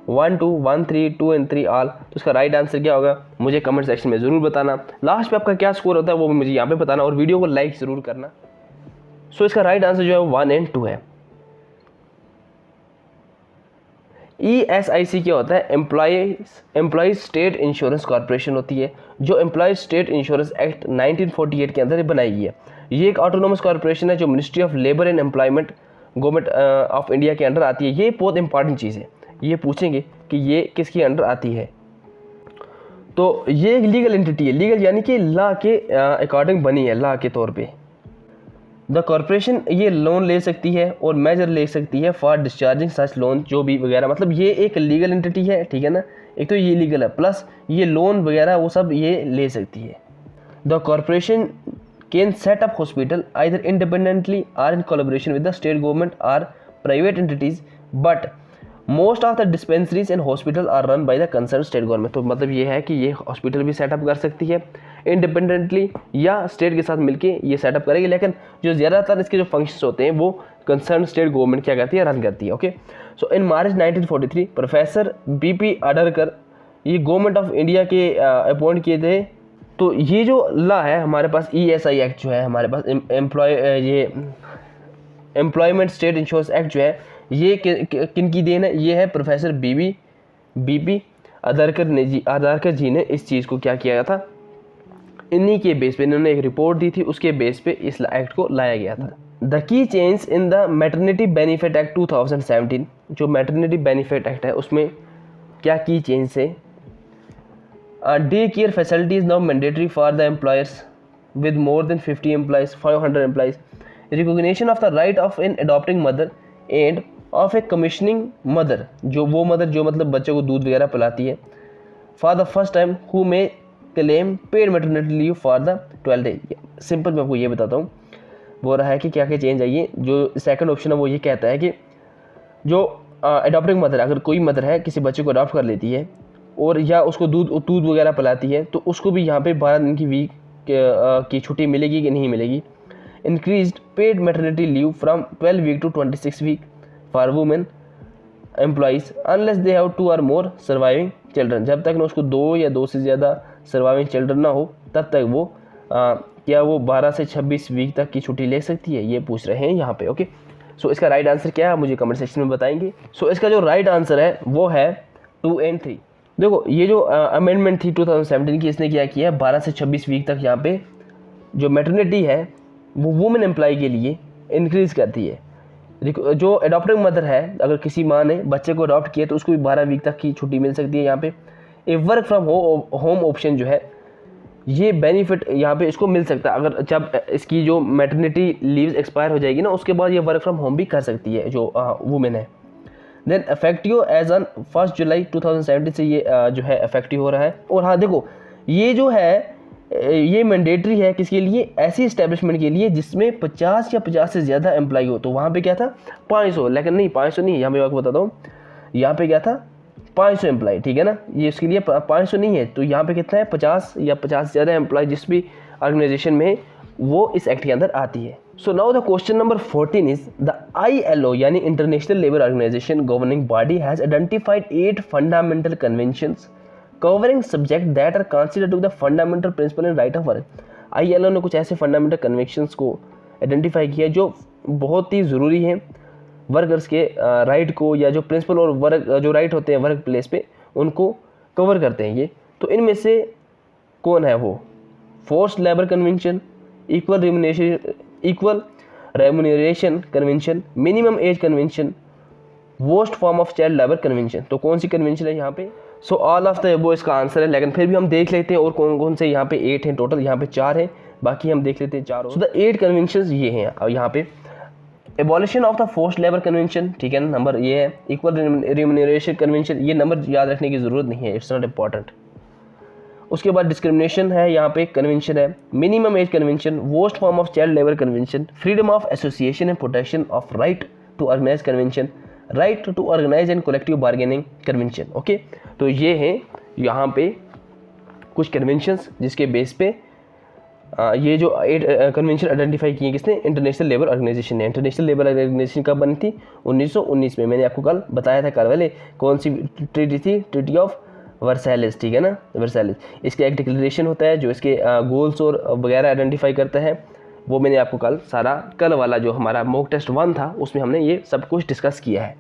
1, 2, 1, 3, 2 and 3 all. तो इसका right answer क्या होगा मुझे comment section में ज़रूर बताना। Last पे आपका क्या स्कोर होता है वो भी मुझे यहाँ पे बताना और वीडियो को लाइक ज़रूर करना। सो इसका राइट आंसर जो है 1 and 2 है। ESIC क्या होता है, एम्प्लॉयज स्टेट इंश्योरेंस कॉर्पोरेशन होती है, जो एम्प्लॉयज स्टेट इंश्योरेंस एक्ट 1948 के अंदर बनाई गई है। ये एक ऑटोनोमस कॉर्पोरेशन है जो ministry of labour and employment government of India के अंडर आती है। ये बहुत इंपॉर्टेंट चीज़ है, ये पूछेंगे कि ये किसके अंडर आती है। तो ये एक लीगल एंटिटी है, लीगल यानी कि लॉ के अकॉर्डिंग बनी है, लॉ के तौर पे। द कॉर्पोरेशन ये लोन ले सकती है और मेजर ले सकती है फॉर डिस्चार्जिंग सच लोन, जो भी वगैरह, मतलब ये एक लीगल एंटिटी है, ठीक है ना। एक तो ये लीगल है प्लस ये लोन वगैरह वो सब ये ले सकती है। The corporation can set up hospital either independently or in collaboration with the state government or private entities, but most of the dispensaries and hospital are run by the concern state government. तो मतलब ये है कि ये hospital भी setup कर सकती है इंडिपेंडेंटली या स्टेट के साथ मिलके ये सेटअप करेगी, लेकिन जो ज़्यादातर इसके जो फंक्शंस होते हैं वो कंसर्न स्टेट गवर्नमेंट क्या करती है, रन करती है। ओके, सो इन मार्च 1943 प्रोफेसर BP अडरकर ये गवर्नमेंट ऑफ इंडिया के अपॉइंट किए थे। तो ये जो लॉ है हमारे पास ESI एक्ट जो है हमारे पास एम्प्लॉयमेंट स्टेट इंश्योरेंस एक्ट जो है ये किन की देन है, ये है प्रोफेसर BP अडरकर जी ने इस चीज़ को क्या किया था, इन्हीं के बेस पे इन्होंने एक रिपोर्ट दी थी, उसके बेस पे इस एक्ट को लाया गया था। The key change in the maternity benefit act 2017, जो मैटरनिटी बेनिफिट एक्ट है उसमें क्या की चेंज है, day care facilities now mandatory for the employers with more than 50 employees 500 employees, recognition of the right of in adopting mother end of A commissioning mother, जो वो mother जो मतलब बच्चे को दूध वगैरह पिलाती है, for the first time who may claim paid maternity leave for the 12 day. Simple मैं आपको ये बताता हूँ, बोल रहा है कि क्या क्या चेंज आई है। जो सेकंड ऑप्शन है वो ये कहता है कि जो अडॉप्टिंग मदर, अगर कोई मदर है किसी बच्चे को अडॉप्ट कर लेती है और या उसको दूध वगैरह पिलाती है, तो उसको भी यहाँ पे 12 दिन की वीक की छुट्टी मिलेगी कि नहीं मिलेगी। Increased paid maternity leave from 12 week to 26 week for women employees unless they have 2 or more surviving children, जब तक ना उसको 2 या 2 से ज़्यादा सर्वाइविंग चिल्ड्रन ना हो तब तक वो क्या वो 12 से 26 वीक तक की छुट्टी ले सकती है, ये पूछ रहे हैं यहाँ पे। ओके, सो इसका राइट आंसर क्या है मुझे कमेंट सेक्शन में बताएंगे। सो इसका जो राइट आंसर है वो है 2 and 3। देखो ये जो अमेंडमेंट थी 2017 की, इसने क्या किया है 12 से 26 वीक तक यहाँ पे जो मैटरनिटी है वो वुमेन एम्प्लॉय के लिए इंक्रीज़ करती है। जो अडॉप्टिंग मदर है, अगर किसी माँ ने बच्चे को अडॉप्ट किया तो उसको भी 12 वीक तक की छुट्टी मिल सकती है। यहाँ पे ए वर्क फ्रॉम होम ऑप्शन जो है, ये बेनिफिट यहाँ पे इसको मिल सकता है। अगर जब इसकी जो मैटरनिटी लीव्स एक्सपायर हो जाएगी ना, उसके बाद ये वर्क फ्रॉम होम भी कर सकती है जो वुमेन है। देन इफेक्टिव एज ऑन 1 जुलाई 2017 से ये जो है इफेक्टिव हो रहा है। और हाँ देखो, ये जो है ये मैंडेटरी है किसके लिए, ऐसी इस्टेब्लिशमेंट के लिए जिसमें 50 या 50 से ज़्यादा एम्प्लॉय हो। तो वहाँ पे क्या था 500, लेकिन नहीं 500 नहीं, यहाँ पे आपको बताता हूँ, यहाँ पे क्या था 500 एम्प्लॉय, ठीक है ना, ये इसके लिए 500 नहीं है। तो यहाँ पे कितना है 50 या 50 से ज़्यादा एम्प्लॉय जिस भी ऑर्गेनाइजेशन में वो इस एक्ट के अंदर आती है। So now the question number 14 is the ILO यानी international labour organisation governing body has identified 8 fundamental conventions covering subject that are considered to the fundamental principle and right of work. ILO ने कुछ ऐसे fundamental conventions को identify किया जो बहुत ही ज़रूरी हैं वर्कर्स के राइट को, या जो प्रिंसिपल और वर्क जो राइट होते हैं वर्क प्लेस पे, उनको कवर करते हैं ये। तो इनमें से कौन है वो, forced labour convention, equal remuneration convention, minimum age convention, worst form of child labour convention. तो कौन सी कन्वेंशन है यहाँ पे, so all of the above इसका आंसर है। लेकिन फिर भी हम देख लेते हैं और कौन कौन से, यहाँ पे 8 हैं टोटल, यहाँ पे 4 हैं, बाकी हम देख लेते हैं 4। सो द 8 कन्वेंशंस ये हैं। अब यहाँ पे abolition of the forced labour convention, ठीक है ना, नंबर ये है। इक्वल रेम्यूनरेशन कन्वेंशन, ये नंबर याद रखने की ज़रूरत नहीं है, इट्स नॉट इम्पॉर्टेंट। उसके बाद डिस्क्रिमिनेशन है, यहाँ पे कन्वेंशन है। Minimum age convention, worst form of child labour convention, freedom of association and protection of right to organise convention, right to organise and collective bargaining convention. Okay, तो ये हैं यहाँ पे कुछ कन्वेंशंस जिसके बेस पे ये जो 8 कन्वेंशन आइडेंटिफाई किए किसने, इंटरनेशनल लेबर ऑर्गेनाइजेशन ने। इंटरनेशनल लेबर ऑर्गेनाइजेशन कब बनी थी, 1919 में। मैंने आपको कल बताया था, कल वाले कौन सी ट्रीटी थी, ट्रीटी ऑफ वर्साइलेस, ठीक है ना, वर्साइलेस। इसका एक डिक्लेरेशन होता है जो इसके गोल्स और वगैरह आइडेंटिफाई करता है। वो मैंने आपको कल वाला जो हमारा मॉक टेस्ट 1 था उसमें हमने ये सब कुछ डिस्कस किया है।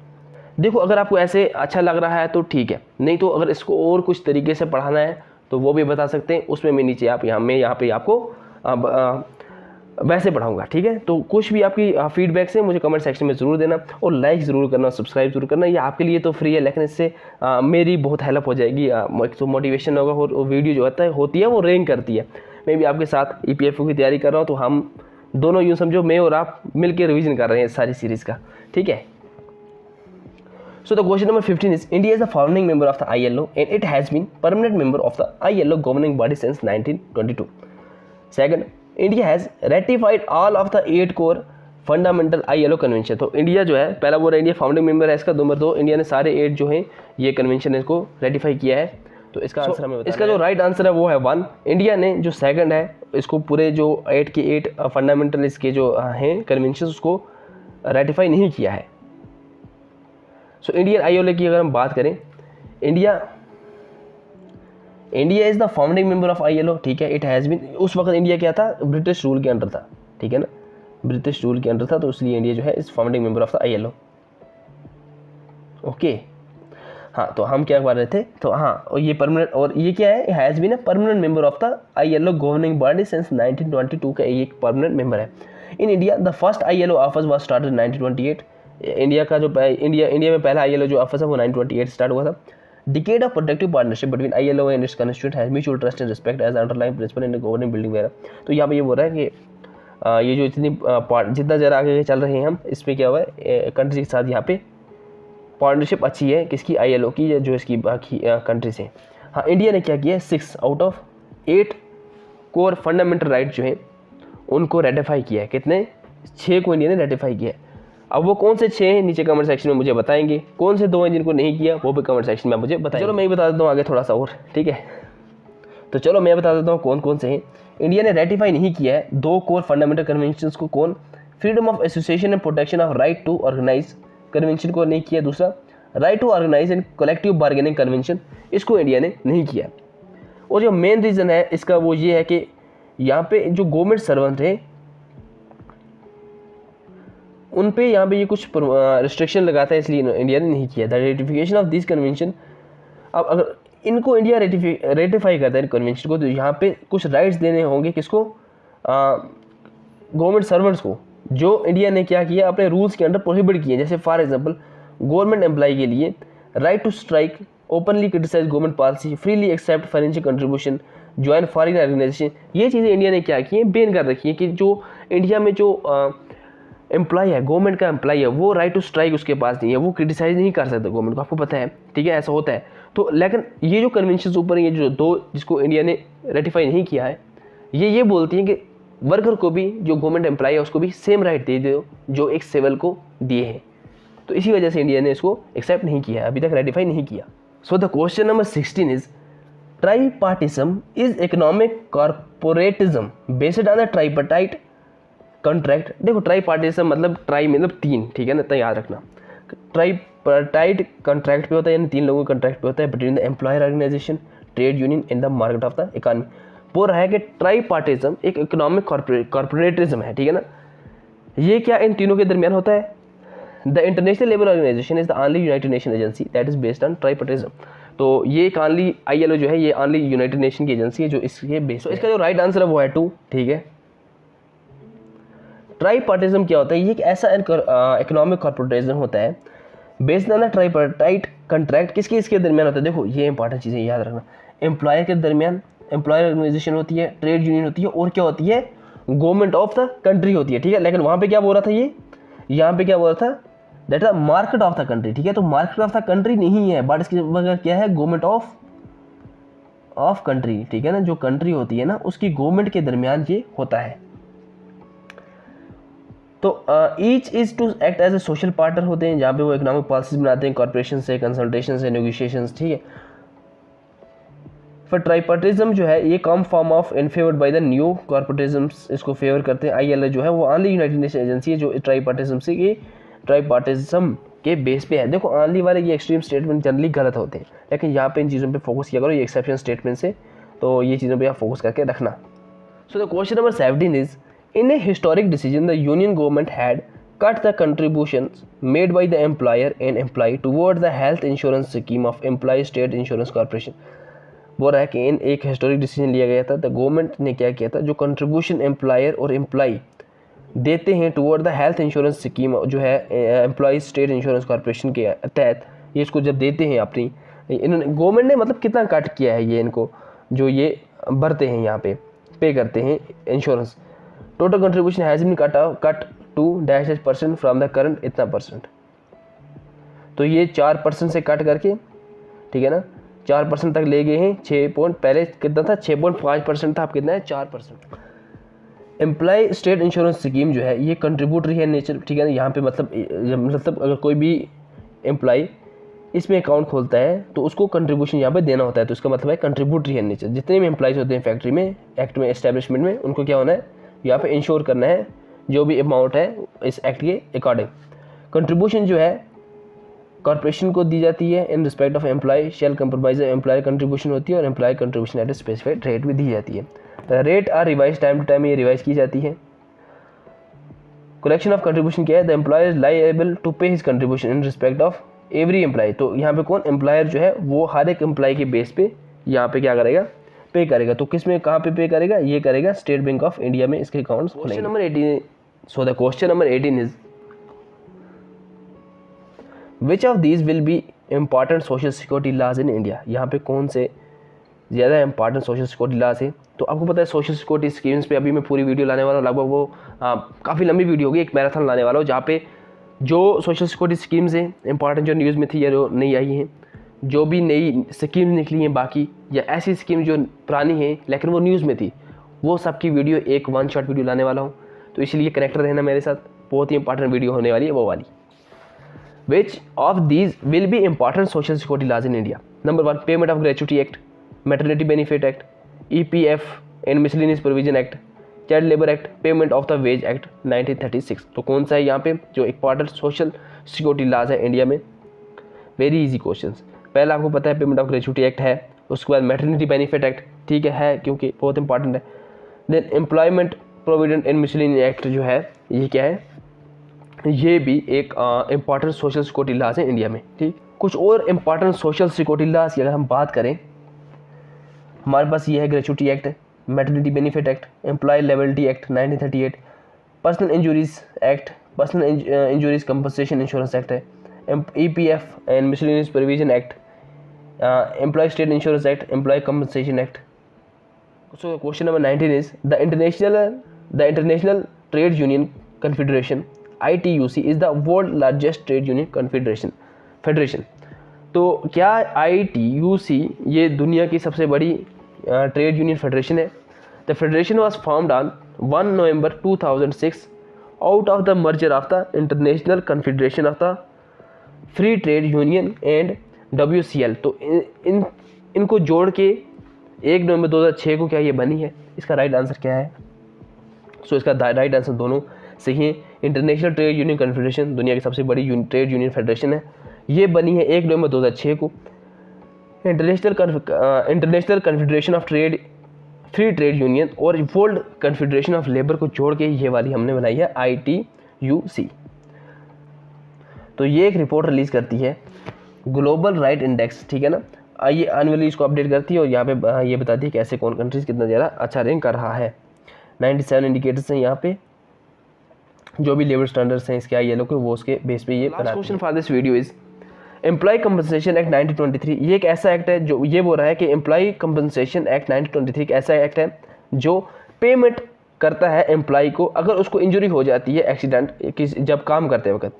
देखो, अगर आपको ऐसे अच्छा लग रहा है तो ठीक है, नहीं तो अगर इसको और कुछ तरीके से पढ़ाना है तो वो भी बता सकते हैं, उसमें मैं नीचे मैं यहाँ पे आपको वैसे पढ़ाऊँगा, ठीक है। तो कुछ भी आपकी फीडबैक्स है मुझे कमेंट सेक्शन में ज़रूर देना, और लाइक ज़रूर करना, सब्सक्राइब ज़रूर करना। ये आपके लिए तो फ्री है, लेकिन इससे मेरी बहुत हेल्प हो जाएगी, एक तो मोटिवेशन होगा, और वीडियो जो होती है वो रैंक करती है। मैं भी आपके साथ EPFO की तैयारी कर रहा हूँ, तो हम दोनों यूँ समझो, मैं और आप मिलकर रिवीजन कर रहे हैं सारी सीरीज़ का, ठीक है। So the question number 15 is India is the founding member of the ILO and it has been permanent member of the ILO governing body since 1922. Second, India has ratified all of the 8 core fundamental ILO convention. तो India जो है, पहला बोल रहा है India founding member है इसका, number 2 India ने सारे 8 जो हैं ये कन्वेंशन इसको रेटिफाई किया है। तो इसका आंसर हमें बताना, इसका जो राइट आंसर है वो है 1। इंडिया ने जो सेकंड है इसको पूरे जो 8 के 8 फंडामेंटल इसके जो हैं कन्वेंशन उसको रेटिफाई नहीं किया है। सो इंडियन ILO की अगर हम बात करें, India is the founding member of ILO, ठीक है। इट हैज़ बीन, उस वक्त इंडिया क्या था, ब्रिटिश रूल के अंडर था, ठीक है ना, ब्रिटिश रूल के अंडर था, तो इसलिए इंडिया जो है इस founding member of the ILO। Okay, हाँ, तो हम क्या कर रहे थे, तो हाँ, और ये परमानेंट, और ये क्या है, has been a permanent member of the ILO governing body since 1922 का एक परमानेंट मेंबर है। In India the first ILO office was started 1928। India का जो इंडिया में पहला ILO जो ऑफिस है वो 1928 स्टार्ट हुआ था। Decade of productive partnership between ILO and its constituent has mutual trust and respect as underlying principle in governing building वगैरह। तो यहाँ पे ये बोल रहा है कि ये जो जितना ज़रा आगे चल रहे हैं हम, इसमें क्या हुआ है, कंट्री के साथ यहाँ पे पार्टनरशिप अच्छी है, किसकी, ILO की, जो इसकी बाकी कंट्रीज हैं। हाँ, इंडिया ने क्या किया, 6 out of 8 core fundamental right जो हैं उनको रेटिफाई किया है। कितने, 6 को इंडिया ने रेटिफाई किया है। अब वो कौन से 6 हैं नीचे कमेंट सेक्शन में मुझे बताएंगे, कौन से 2 हैं जिनको नहीं किया वो भी कमेंट सेक्शन में मुझे बताएंगे। चलो मैं ही बता देता हूँ आगे थोड़ा सा और, ठीक है। तो चलो मैं बता देता हूँ कौन कौन से हैं। इंडिया ने रेटिफाई नहीं किया है 2 कोर फंडामेंटल कन्वेंशंस को, कौन, freedom of association and protection of right to organise convention को नहीं किया, दूसरा right to organise and collective bargaining convention, इसको इंडिया ने नहीं किया। और जो मेन रीज़न है इसका वो ये है कि यहाँ पे जो गवर्नमेंट सर्वेंट हैं उन पे यहाँ पे ये कुछ रिस्ट्रिक्शन लगाता है, इसलिए इंडिया ने नहीं किया। The ratification of this convention, अब अगर इनको इंडिया रेटिफाई करता है कन्वेंशन को, तो यहाँ पे कुछ राइट्स देने होंगे किसको, गवर्नमेंट सर्वेंट्स को जो इंडिया ने क्या किया, अपने रूल्स के अंडर प्रोहिबिट किए। जैसे फॉर एग्जांपल गवर्नमेंट एम्प्लॉय के लिए right to strike, openly criticise government policy, freely accept financial contribution, join foreign organisation, ये चीज़ें इंडिया ने क्या की है, बैन कर रखी है कि जो इंडिया में जो एम्प्लॉय है, गवर्नमेंट का एम्प्लॉय है, वो राइट टू स्ट्राइक उसके पास नहीं है, वो क्रिटिसाइज नहीं कर सकता गवर्नमेंट को, आपको पता है, ठीक है, ऐसा होता है। तो लेकिन ये जो कन्वेंशन ऊपर ये जो दो जिसको इंडिया ने रेटिफाई नहीं किया है, ये बोलती हैं कि वर्कर को भी, जो गवर्नमेंट एम्प्लॉय है उसको भी सेम राइट दे दो जो एक सिविल को दिए हैं। तो इसी वजह से इंडिया ने इसको एक्सेप्ट नहीं किया है, अभी तक रेटिफाई नहीं किया। So the question number 16 is tripartism is economic corporatism based on the tripartite contract. देखो ट्राईपार्टिज्म मतलब ट्राई मतलब तीन, ठीक है ना, तो याद रखना ट्राईपार्टाइट कॉन्ट्रैक्ट पे होता है, यानी तीन लोगों के कॉन्ट्रैक्ट पे होता है between the employer organisation, trade union and the market of the economy. बोल रहा है कि ट्राईपार्टिज्म एक इकोनॉमिक कॉर्पोरेटिज्म है, ठीक है ना। ये क्या इन तीनों के दरमियान होता है। The international labour organisation is the only United Nation agency that is based on tripartism. तो ये एक ओनली ILO जो है, ये ओनली यूनाइटेड नेशन की एजेंसी है जो इसके बेस। तो इसका जो राइट आंसर है वो है 2, ठीक है। ट्राईपार्टिज्म क्या होता है, ये एक ऐसा इकोनॉमिक कॉर्पोरेटिज्म होता है based on the tripartite contract. किसके इसके दरमियान होता है, देखो ये इंपॉर्टेंट चीज़ें याद रखना। एम्प्लॉयर के दरमियान एम्प्लॉयर ऑर्गेनाइजेशन होती है, ट्रेड यूनियन होती है, और क्या होती है, गवर्नमेंट ऑफ द कंट्री होती है, ठीक है। लेकिन वहाँ पे क्या बोल रहा था, ये यहाँ पे क्या बोल रहा था, that is market of the country, ठीक है। तो मार्केट ऑफ द कंट्री नहीं है, बट इसकी वजह क्या है, गवर्नमेंट ऑफ कंट्री, ठीक है ना। जो कंट्री होती है ना उसकी गवर्नमेंट के दरमियान ये होता है। तो each is to act as a social partner होते हैं, जहाँ पे वो इकोनॉमिक पॉलिसीज बनाते हैं, कॉर्पोरेशन से, कंसल्टेशन से, नेगोशिएशन, ठीक है। फिर ट्राईपार्टिज्म जो है ये कम form of in favoured by the new corporatism, इसको फेवर करते हैं। ILO जो है वो ओनली यूनाइटेड नेशन एजेंसी है जो ट्राईपार्टिज्म से, ये ट्राईपार्टिज्म के बेस पे है। देखो ओनली वाले ये एक्सट्रीम स्टेटमेंट जनरली गलत होते हैं, लेकिन यहाँ पे इन चीज़ों पे फोकस किया करो, ये एक्सेप्शन स्टेटमेंट से, तो ये चीज़ों पे आप फोकस करके रखना। सो the question number 17 is in a historic decision the union government had cut the contributions made by the employer and employee toward the health insurance scheme of employee state insurance corporation। बोल रहा है कि इन एक historic decision लिया गया था, the government ने क्या किया था, जो कंट्रीब्यूशन एम्प्लॉयर और एम्प्लॉई देते हैं toward the health insurance scheme जो है एम्प्लॉई स्टेट इंश्योरेंस कॉर्पोरेशन के तहत, ये इसको जब देते हैं अपनी, इन्होंने गवर्नमेंट ने मतलब कितना कट किया है ये इनको, जो ये भरते हैं यहाँ पे करते हैं insurance. Total contribution has been cut to -% from the current इतना %। तो ये 4% से कट करके, ठीक है ना, 4% तक ले गए हैं। 6 पॉइंट पहले कितना था, 6.5% था, अब कितना है, 4%। एम्प्लॉय स्टेट इंश्योरेंस स्कीम जो है ये कंट्रीब्यूटरी है नेचर, ठीक है ना। यहाँ पे मतलब अगर कोई भी एम्प्लॉय इसमें अकाउंट खोलता है तो उसको कंट्रीब्यूशन यहाँ पे देना होता है, तो इसका मतलब है कंट्रीब्यूटरी है नेचर। जितने भी एम्प्लॉयज़ होते हैं फैक्ट्री में, एक्ट में, एस्टेब्लिशमेंट में, उनको क्या होना है, यहाँ पे इंश्योर करना है जो भी अमाउंट है इस एक्ट के अकॉर्डिंग। कंट्रीब्यूशन जो है कॉर्पोरेशन को दी जाती है in respect of employ shall compromise employ contribution होती है, और employ contribution at a specified rate भी दी जाती है। Rate are revise time to time, ये रिवाइज की जाती है। कलेक्शन ऑफ कंट्रीब्यूशन क्या है, the employer is liable to pay his contribution in respect of every employ. तो यहाँ पे कौन, एम्प्लॉयर जो है वो हर एक एम्प्लॉय के बेस पे यहाँ पे क्या करेगा, पे करेगा। तो किस में, कहाँ पे करेगा, ये करेगा स्टेट बैंक ऑफ इंडिया में इसके अकाउंट्स खुलेंगे। Question number 18, so the question number 18 is which of these will be important social security laws in India. यहाँ पे कौन से ज़्यादा इंपॉर्टेंट सोशल सिक्योरिटी लॉज है। तो आपको पता है सोशल सिक्योरिटी स्कीम्स पे अभी मैं पूरी वीडियो लाने वाला हूँ, लगभग वो काफ़ी लंबी वीडियो होगी, एक मैराथन लाने वाला हूँ, जहाँ पे जो सोशल सिक्योरिटी स्कीम्स हैं इंपॉर्टेंट, जो न्यूज़ में थी या जो नहीं आई हैं, जो भी नई स्कीम निकली हैं बाकी, या ऐसी स्कीम जो पुरानी हैं लेकिन वो न्यूज़ में थी, वो सब की वीडियो एक 1 शॉट वीडियो लाने वाला हूँ। तो इसलिए कनेक्टर रहना मेरे साथ, बहुत ही इंपॉर्टेंट वीडियो होने वाली है वो वाली। Which of these will be important social security laws in India. Number 1 payment of gratuity act, maternity benefit act, EPF and miscellaneous provision act, child labour act, payment of the wage act 1936। तो कौन सा है यहाँ पे जो important social security laws है India में। Very easy question. पहला आपको पता है पेमेंट ऑफ ग्रेचुटी एक्ट है, उसके बाद मैटरनिटी बेनिफिट एक्ट, ठीक है क्योंकि बहुत इंपॉर्टेंट है। Then employment provident and miscellaneous act जो है ये क्या है, ये भी एक इंपॉर्टेंट सोशल सिक्योरिटी लॉज है इंडिया में। ठीक, कुछ और इंपॉर्टेंट सोशल सिक्योरिटी लॉज की अगर हम बात करें, हमारे पास ये है gratuity act, maternity benefit act, employ liability act 1938, personal injuries act, personal injuries compensation insurance act है, EPF and miscellaneous provision act, employ state insurance act, employ compensation act. So question number 19 is the International Trade Union Confederation ITUC is the world largest trade union federation. तो क्या ITUC ये दुनिया की सबसे बड़ी trade union federation है? The federation was formed on 1 November 2006 out of the merger of the international confederation of the free trade union and WCL. तो इनको जोड़ के 1 नवंबर 2006 को क्या ये बनी है? इसका राइट आंसर क्या है? सो इसका राइट आंसर दोनों सही है. इंटरनेशनल ट्रेड यूनियन कन्फेडरेशन दुनिया की सबसे बड़ी ट्रेड यूनियन फेडरेशन है. ये बनी है 1 नवंबर 2006 को. International confederation of free trade union और वर्ल्ड कन्फेडरेशन ऑफ लेबर को जोड़ के ये वाली हमने बनाई है ITUC. तो ये एक रिपोर्ट रिलीज़ करती है ग्लोबल राइट इंडेक्स, ठीक है ना. ये एनुअली इसको अपडेट करती है और यहाँ पे ये बताती है कि ऐसे कौन कंट्रीज़ कितना ज़्यादा अच्छा रैंक कर रहा है. 97 इंडिकेटर्स हैं यहाँ पे, जो भी लेबर स्टैंडर्ड्स हैं इसके ILO के, वो उसके बेस पे ये. Last question for this video is employ compensation act 1923. ये एक ऐसा एक्ट है जो ये बोल रहा है कि एम्प्लॉय कंपनसेशन एक्ट 1923 एक ऐसा एक्ट है जो पेमेंट करता है एम्प्लॉय को अगर उसको इंजरी हो जाती है एक्सीडेंट जब काम करते वक्त,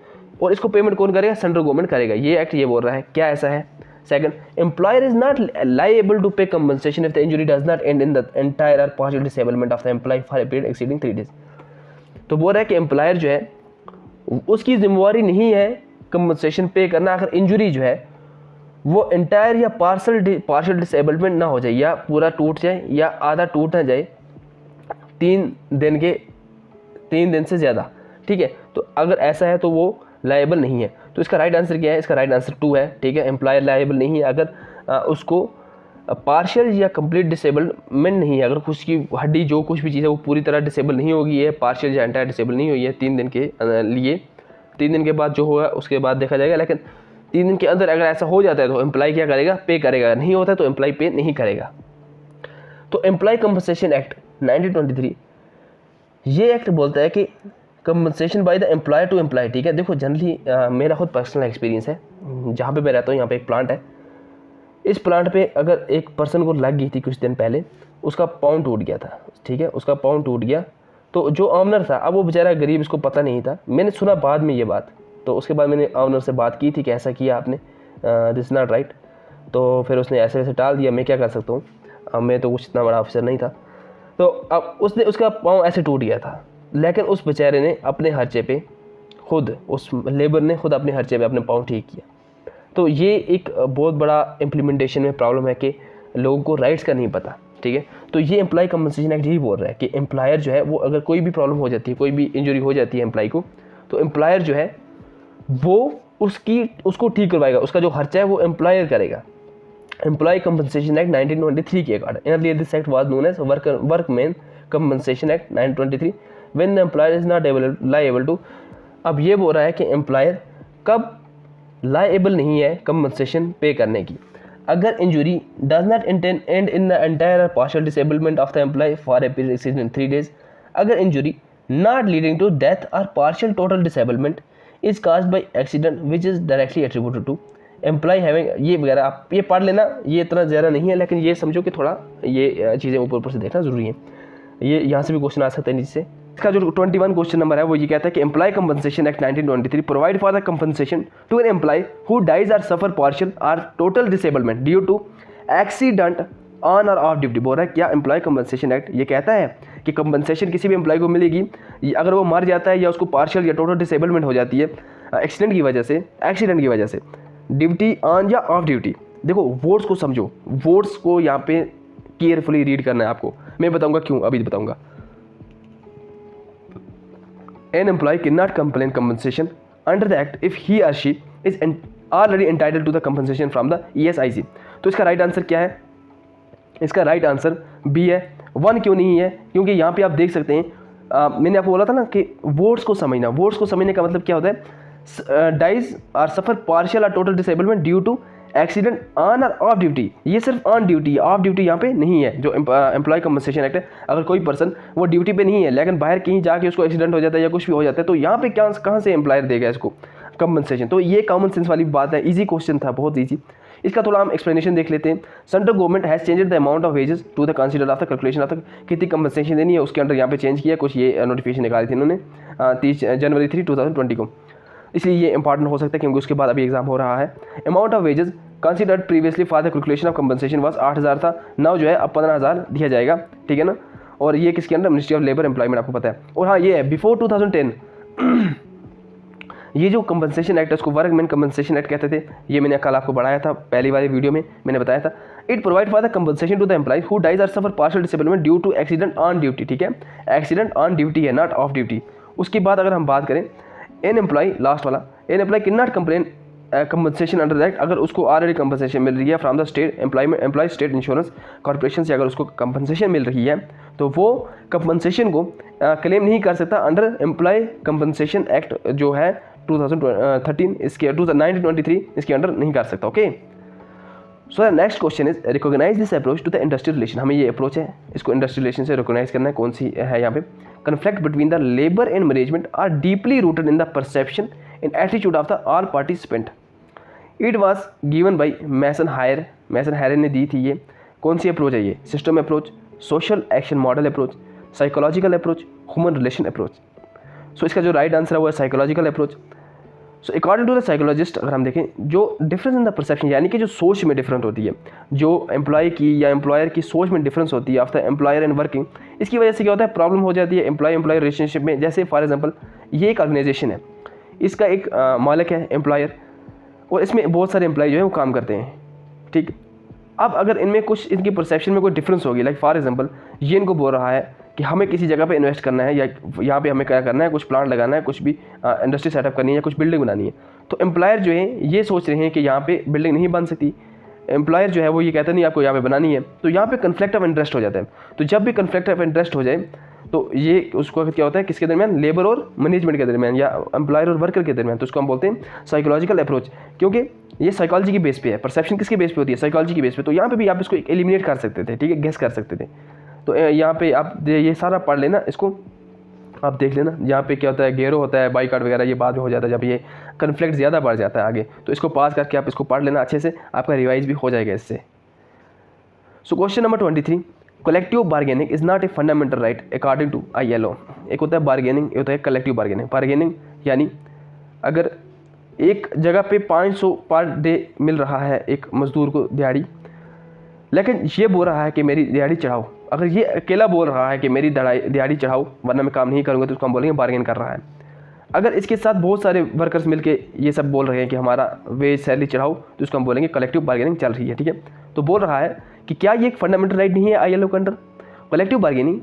और इसको पेमेंट कौन करेगा? सेंट्रल गवर्नमेंट करेगा. ये एक्ट ये बोल रहा है. क्या ऐसा है? Second, employer is not liable to pay compensation if the injury does not end in the entire or partial disablement of the employ for a period exceeding 3 days. तो बोल रहा है कि एम्प्लॉयर जो है उसकी जिम्मेवारी नहीं है कंपनसेशन पे करना अगर इंजरी जो है वो एंटायर या पार्शियल डिसेबलमेंट ना हो जाए, या पूरा टूट जाए या आधा टूट ना जाए 3 दिन से ज़्यादा, ठीक है. तो अगर ऐसा है तो वो लायबल नहीं है. तो इसका राइट आंसर क्या है? इसका राइट आंसर 2 है, ठीक है. एम्प्लॉयर लायबल नहीं है अगर उसको पार्शियल या कंप्लीट डिसेबलमेंट नहीं है, अगर उसकी हड्डी जो कुछ भी चीज़ है वो पूरी तरह डिसेबल नहीं होगी है, पार्शियल या एंटायर डिसेबल नहीं हुई है 3 दिन के लिए. 3 दिन के बाद जो होगा उसके बाद देखा जाएगा. लेकिन 3 दिन के अंदर अगर ऐसा हो जाता है तो एम्प्लॉय क्या करेगा? पे करेगा. नहीं होता है तो एम्प्लॉय पे नहीं करेगा. तो एम्प्लॉय कंपनसेशन एक्ट 1923 ये एक्ट बोलता है कि compensation by the employer to employ, ठीक है. देखो जनरली मेरा खुद पर्सनल एक्सपीरियंस है, जहाँ पे मैं रहता हूँ यहाँ पे एक प्लांट है. इस प्लांट पे अगर एक पर्सन को लग गई थी कुछ दिन पहले, उसका पाँव टूट गया था, ठीक है. उसका पाँव टूट गया तो जो ऑनर था, अब वो बेचारा गरीब, इसको पता नहीं था. मैंने सुना बाद में ये बात, तो उसके बाद मैंने ऑनर से बात की थी कि ऐसा किया आपने, दिस नॉट राइट. तो फिर उसने ऐसे वैसे टाल दिया. मैं क्या कर सकता हूँ, अब मैं तो कुछ इतना बड़ा ऑफिसर नहीं था. तो अब उसका पाँव ऐसे टूट गया था, लेकिन उस बेचारे ने अपने खर्चे पे खुद, उस लेबर ने खुद अपने खर्चे पे अपने पाँव ठीक किया. तो ये एक बहुत बड़ा इम्प्लीमेंटेशन में प्रॉब्लम है कि लोगों को राइट्स का नहीं पता, ठीक है. तो ये एम्प्लॉय कंपनसेशन एक्ट यही बोल रहा है कि एम्प्लॉयर जो है वो अगर कोई भी प्रॉब्लम हो जाती है, कोई भी इंजरी हो जाती है एम्प्लॉय को, तो एम्प्लॉयर जो है वो उसको ठीक करवाएगा. उसका जो खर्चा है वो एम्प्लॉयर करेगा. एम्प्लॉय कंपनसेशन एक्ट 1923 के according. Earlier this act was known as workman compensation act 1923 when the employer is not liable to. अब ये बोल रहा है कि एम्प्लॉयर कब लायबल नहीं है कंपनसेशन पे करने की? अगर injury does not end in the entire or partial disablement of the employ for a period exceeding 3 days. अगर injury not leading to death or partial total disablement is caused by accident which is directly attributed to employ having, ये वगैरह आप ये पढ़ लेना, ये इतना ज़्यादा नहीं है, लेकिन ये समझो कि थोड़ा ये चीज़ें ऊपर से देखना ज़रूरी है. ये यहाँ से भी क्वेश्चन आ सकते हैं नीचे से. इसका जो 21 क्वेश्चन नंबर है वो ये कहता है कि employ compensation act 1923 provide for the compensation to an employ who dies or suffer partial or total disablement due to accident on or off duty. बोल रहा है क्या एम्प्लॉय कंपनसेशन एक्ट ये कहता है कि कंपनसेशन किसी भी एम्प्लॉय को मिलेगी अगर वो मर जाता है या उसको पार्शियल या टोटल डिसेबलमेंट हो जाती है एक्सीडेंट की वजह से, ड्यूटी ऑन या ऑफ ड्यूटी. देखो वर्ड्स को समझो, वर्ड्स को यहाँ पे केयरफुली रीड करना है आपको. मैं बताऊंगा क्यों, अभी बताऊंगा. An employee cannot complain compensation under the act if he or she is already entitled to the compensation from the ESIC. तो इसका राइट आंसर क्या है? इसका राइट आंसर बी है. 1 क्यों नहीं है? क्योंकि यहाँ पे आप देख सकते हैं, मैंने आपको बोला था ना कि वर्ड्स को समझना. वर्ड्स को समझने का मतलब क्या होता है? Dies or suffer partial or total disablement due to accident on or off duty, ये सिर्फ ऑन ड्यूटी है, ऑफ ड्यूटी यहाँ पे नहीं है। जो एम्प्लॉय कंपनसेशन एक्ट है, अगर कोई पर्सन वो ड्यूटी पे नहीं है लेकिन बाहर कहीं जाके उसको एक्सीडेंट हो जाता है या कुछ भी हो जाता है, तो यहाँ पे क्या कहाँ से एम्प्लॉयर देगा इसको कंपनसेशन। तो ये कॉमन सेंस वाली बात है, इजी क्वेश्चन था, बहुत ईजी। इसका थोड़ा हम एक्सप्लेनेशन देख लेते हैं। Central government has changed the amount of wages to the consider of the calculation of the, कितनी कंपनसेशन देनी है उसके अंडर यहाँ पे चेंज किया कुछ, ये नोटिफिकेशन निकाली थी इन्होंने 30 जनवरी 2020 को, इसलिए ये इंपॉर्टेंट हो सकता है क्योंकि उसके बाद अभी एग्जाम हो रहा है। Amount of wages considered previously for the calculation of compensation was 8000 था, नाउ जो है अब 15000 दिया जाएगा, ठीक है ना। और ये किसके under, ministry of labour employment, आपको पता है। और हाँ ये है बिफोर 2010 ये जो कंपनसेशन एक्ट है उसको वर्कमैन कंपनसेशन एक्ट कहते थे, ये मैंने कल आपको बढ़ाया था, पहली वाली वीडियो में मैंने बताया था। It provide for the compensation to the employ who dies or suffer partial disablement due to accident on duty, ठीक है, एक्सीडेंट ऑन ड्यूटी है, नॉट ऑफ ड्यूटी। उसके बाद अगर हम बात करें एन एम्प्लॉय, लास्ट वाला, an employ can not complain compensation under that, अगर उसको ऑलरेडी कंपनसेशन मिल रही है from the state employ state insurance corporation से, अगर उसको कंपनसेशन मिल रही है तो वो कंपनसेशन को क्लेम नहीं कर सकता अंडर एम्प्लॉय कंपनसेशन एक्ट जो है 2013, इसके 1923 इसके अंडर नहीं कर सकता। Okay, so the next question is recognise this approach to the industrial relation. हमें ये अप्रोच है, इसको इंडस्ट्रियल रिलेशन से रिकॉग्नाइज करना है, कौन सी है यहाँ पे। conflict between the labor and management are deeply rooted in the perception and attitude of the all participant. It was given by Mason Haire ने दी थी। ये कौन सी अप्रोच है, ये system approach, social action model approach, psychological approach, human relation approach. So इसका जो राइट आंसर है वो है psychological approach. So according to the psychologist अगर हम देखें, जो डिफरेंस इन द परसेप्शन यानी कि जो सोच में डिफरेंट होती है, जो एम्प्लॉय की या एम्प्लॉयर की सोच में डिफरेंस होती है आफ्टर एम्प्लॉयर एंड वर्किंग, इसकी वजह से क्या होता है, प्रॉब्लम हो जाती है एम्प्लॉय रिलेशनशिप में। जैसे फॉर एग्जांपल ये एक ऑर्गेनाइजेशन है, इसका एक मालिक है एम्प्लॉयर, और इसमें बहुत सारे एम्प्लॉय जो है वो काम करते हैं, ठीक। अब अगर इनमें कुछ इनकी परसेप्शन में कोई डिफरेंस होगी, लाइक फॉर एग्जांपल ये इनको बोल रहा है कि हमें किसी जगह पे इन्वेस्ट करना है या यहाँ पे हमें क्या करना है, कुछ प्लांट लगाना है, कुछ भी इंडस्ट्री सेटअप करनी है या कुछ बिल्डिंग बनानी है, तो एम्प्लॉयर जो है ये सोच रहे हैं कि यहाँ पे बिल्डिंग नहीं बन सकती, एम्प्लॉयर जो है वो ये कहता नहीं आपको यहाँ पे बनानी है, तो यहाँ पे कन्फ्लिक्ट ऑफ इंटरेस्ट हो जाता है। तो जब भी कन्फ्लिक्ट ऑफ इंटरेस्ट हो जाए तो ये उसको क्या होता है, किसके दरमियान, लेबर और मैनेजमेंट के दरमियान या एम्प्लॉयर और वर्कर के दरमियान, तो उसको हम बोलते हैं साइकोलॉजिकल अप्रोच, क्योंकि ये साइकोलॉजी की बेस पे है। परसेप्शन किसके बेस पे होती है, साइकोलॉजी की बेस पे। तो यहाँ पे भी आप इसको एलिमिनेट कर सकते थे, ठीक है, गेस कर सकते थे। तो यहाँ पे आप ये सारा पढ़ लेना, इसको आप देख लेना। यहाँ पे क्या होता है, गेरो होता है, बाइकाट वगैरह, ये बाद में हो जाता है जब ये कन्फ्लिक्ट ज़्यादा बढ़ जाता है आगे। तो इसको पास करके आप इसको पढ़ लेना अच्छे से, आपका रिवाइज भी हो जाएगा इससे। So question number 23, collective bargaining is not a fundamental right according to ILO। एक होता है बार्गेनिंग, एक होता है कलेक्टिव बार्गेनिंग। बार्गेनिंग यानी अगर एक जगह पे 500 पर डे मिल रहा है एक मज़दूर को दिहाड़ी, लेकिन ये बोल रहा है कि मेरी दिहाड़ी चढ़ाओ, अगर ये अकेला बोल रहा है कि मेरी दिहाड़ी चढ़ाओ वरना मैं काम नहीं करूँगा, तो उसको हम बोलेंगे बार्गेन कर रहा है। अगर इसके साथ बहुत सारे वर्कर्स मिलके ये सब बोल रहे हैं कि हमारा वेज सैलरी चढ़ाओ, तो उसको हम बोलेंगे कलेक्टिव बार्गेनिंग चल रही है, ठीक है। तो बोल रहा है कि क्या ये एक फंडामेंटल राइट नहीं है ILO के under. Collective bargaining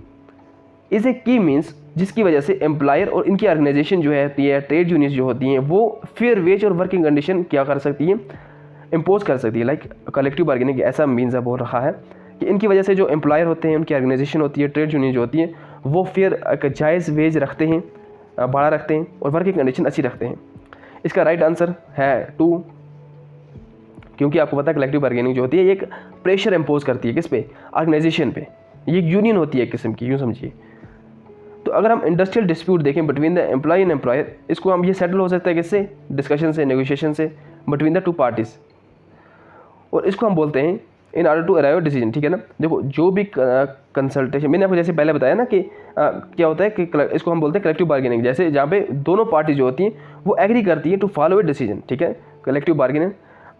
is a की मीन्स जिसकी वजह से एम्प्लॉयर और इनकी ऑर्गेनाइजेशन जो है ट्रेड यूनियन जो होती हैं वो फेयर वेज और वर्किंग कंडीशन क्या कर सकती है, इम्पोज कर सकती है। लाइक कलेक्टिव बार्गेनिंग ऐसा मीन्स बोल रहा है कि इनकी वजह से जो एम्प्लॉयर होते हैं, उनकी ऑर्गेनाइजेशन होती है, ट्रेड यूनियन जो होती है, वो फेयर जायज़ वेज रखते हैं, भाड़ा रखते हैं और वर्किंग कंडीशन अच्छी रखते हैं। इसका राइट आंसर है 2, क्योंकि आपको पता है कलेक्टिव बार्गेनिंग जो होती है एक प्रेशर इम्पोज करती है किस पे, ऑर्गेनाइजेशन पे। ये एक यूनियन होती है एक किस्म की, यूँ समझिए। तो अगर हम इंडस्ट्रियल डिस्प्यूट देखें between the employ and employer, इसको हम ये सेटल हो सकता है किससे, डिस्कशन से, नेगोशिएशन से बिटवीन द 2 पार्टीज़, और इसको हम बोलते हैं in order to arrive decision, ठीक है ना। देखो जो भी कंसल्टेशन मैंने आपको जैसे पहले बताया ना कि क्या होता है कि इसको हम बोलते हैं कलेक्टिव बार्गेनिंग, जैसे जहाँ पे दोनों पार्टी जो होती हैं वो एग्री करती है टू फॉलो ए डिसीजन, ठीक है, collective bargaining,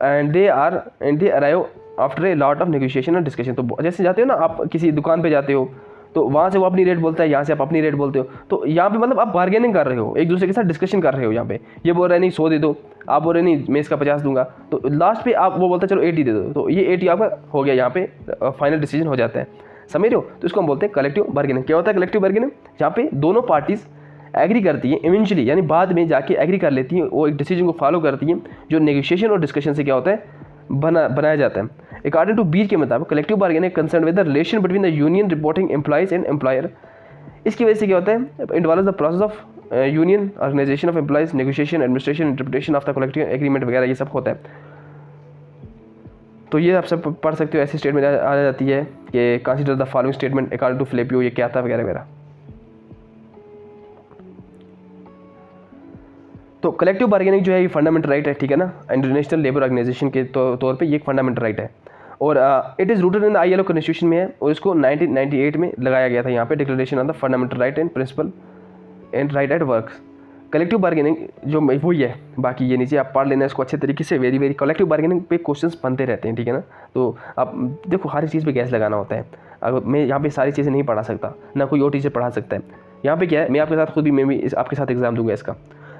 and they arrive after a lot of negotiation और डिस्कशन। तो जैसे जाते हो ना आप किसी दुकान पे जाते हो, तो वहाँ से वो अपनी रेट बोलता है, यहाँ से आप अपनी रेट बोलते हो, तो यहाँ पे मतलब आप बार्गेनिंग कर रहे हो, एक दूसरे के साथ डिस्कशन कर रहे हो। यहाँ पे ये बोल रहे हैं नहीं 100 दे दो, आप बोल रहे नहीं मैं इसका 50 दूंगा, तो लास्ट पे आप वो बोलते हैं चलो 80 दे दो, तो ये 80 आपका हो गया, यहाँ पे फाइनल डिसीजन हो जाता है, समझ रहे हो। तो इसको हम बोलते हैं कलेक्टिव बार्गेनिंग। क्या होता है कलेक्टिव बार्गेनिंग, जहाँ पे दोनों पार्टीज़ एग्री करती हैं इवेंचुअली, यानी बाद में जाके एग्री कर लेती हैं, वो एक डिसीजन को फॉलो करती हैं, जो नेगोशिएशन और डिस्कशन से क्या होता है बनाया जाता है। अकॉर्डिंग टू बीर के मुताबिक collective bargaining concern with the relation between the union reporting employees and employer. इसकी वजह से क्या होता है, involves the process of union, organisation of employees, negotiation, administration, interpretation of the collective agreement वगैरह ये सब होता है। तो ये आप सब पढ़ सकते हो। ऐसी स्टेटमेंट आ जाती है कि consider the following statement according to Flippo, ये क्या था वगैरह वगैरह। तो कलेक्टिव बार्गेनिंग जो है ये फंडामेंटल राइट है, ठीक है ना, इंटरनेशनल लेबर ऑर्गेनाइजेशन के तौर पे ये एक फंडामेंटल राइट है और it is rooted in the ILO constitution में है और इसको 1998 में लगाया गया था यहाँ पे, declaration of the fundamental right and principle and right at work. Collective bargaining जो वही है, बाकी ये नीचे आप पढ़ लेना इसको अच्छे तरीके से, वेरी कलेक्टिव बार्गेनिंग पे क्वेश्चंस बनते रहते हैं, ठीक है ना। तो आप देखो हर चीज़ पे गैस लगाना होता है। अगर मैं यहाँ पे सारी चीज़ें नहीं पढ़ा सकता, ना कोई और टीचर पढ़ा सकता है। यहाँ पे क्या है, मैं आपके साथ खुद भी मैं भी आपके साथ एग्जाम दूंगा इसका।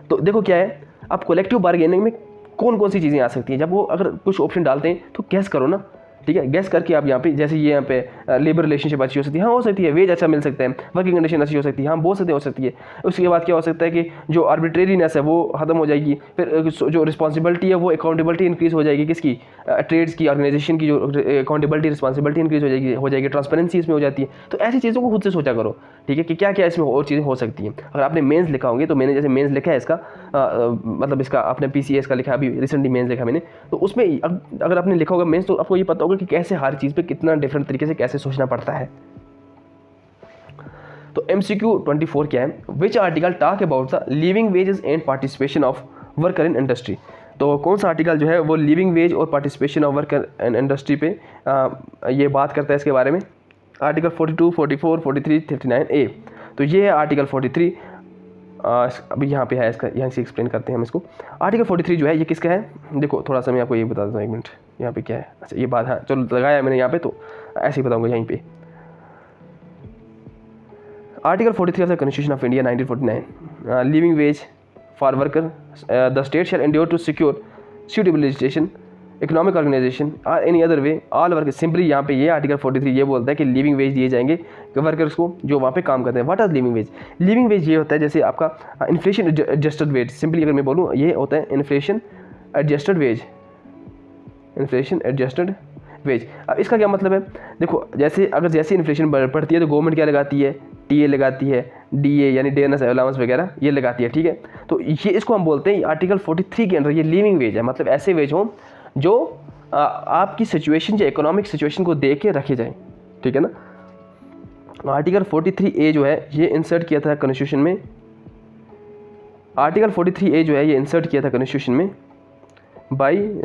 तो देखो क्या है, अब कलेक्टिव बार्गेनिंग में कौन कौन सी चीज़ें आ सकती हैं, जब वो अगर कुछ ऑप्शन डालते हैं तो गैस करो ना, ठीक है। गैस करके आप यहाँ पे, जैसे ये यहाँ पे लेबर रिलेशनशिप अच्छी हो सकती है, हाँ हो सकती है, वेज अच्छा मिल सकता है, वर्किंग कंडीशन अच्छी हो सकती है, हाँ बहुत सकते हो सकती है। उसके बाद क्या हो सकता है कि जो आर्बिट्रेरीनेस है वो ख़त्म हो जाएगी, फिर जो रिस्पॉन्सिबिलिटी है वो अकाउंटेबिलिटी इंक्रीज हो जाएगी, किसकी, ट्रेड्स की, ऑर्गेनाइजेशन की जो अकाउंटेबिलिटी रिस्पॉन्सिबिलिटी इंक्रीज हो जाएगी, ट्रांसपेरेंसी इसमें हो जाती है। तो ऐसी चीज़ों को खुद से सोचा करो, ठीक है, कि क्या क्या इसमें और चीज़ें हो सकती हैं। अगर आपने मेंस लिखा होंगे, तो मैंने जैसे मेंस लिखा है इसका मतलब इसका आपने PCS का लिखा, अभी रिसेंटली मेंस लिखा मैंने, तो उसमें अगर आपने लिखा होगा मेंस तो आपको ये पता होगा कि कैसे हर चीज़ पे कितना डिफरेंट तरीके से कैसे सोचना पड़ता है। तो MCQ 24 क्या है, which article talk about the living wages and participation of worker in industry. तो कौन सा आर्टिकल जो है वो लिविंग वेज और participation of worker in industry पे ये बात करता है इसके बारे में। Article 42, 44, 43, 39A। तो ये है आर्टिकल 43, अभी यहाँ पे है, इसका यहाँ से एक्सप्लेन करते हैं हम इसको। आर्टिकल 43 जो है ये किसका है, देखो थोड़ा सा मैं आपको ये बता देता हूँ, एक मिनट। यहाँ पे क्या है, अच्छा ये बात है, चलो लगाया मैंने यहाँ पे, तो ऐसे ही बताऊँगा यहीं पे। Article 43 of the constitution of India 1949, living wage for worker, the state shall endure to secure suitable legislation, economic organization और any other way all work. Simply यहाँ पे ये आर्टिकल 43 ये बोलता है कि लिविंग वेज दिए जाएंगे वर्कर्स को जो वहाँ पे काम करते हैं। What are living wage? Living wage ये होता है जैसे आपका इन्फ्लेशन एडजस्टेड वेज, सिंपली अगर मैं बोलूँ ये होता है inflation adjusted wage, inflation adjusted wage. अब इसका क्या मतलब है, देखो जैसे अगर जैसे इन्फ्लेशन बढ़ती है तो गवर्नमेंट क्या लगाती है, TA लगाती है, DA यानी डे अलाउंस वगैरह ये लगाती है, ठीक है। तो ये इसको हम बोलते हैं आर्टिकल 43 के अंदर ये लिविंग वेज है, मतलब ऐसे वेज हों जो आपकी सिचुएशन या इकोनॉमिक सिचुएशन को देख के रखे जाएं, ठीक है ना। आर्टिकल 43A जो है ये इंसर्ट किया था कॉन्स्टिट्यूशन में, आर्टिकल 43A जो है ये इंसर्ट किया था कॉन्स्टिट्यूशन में बाई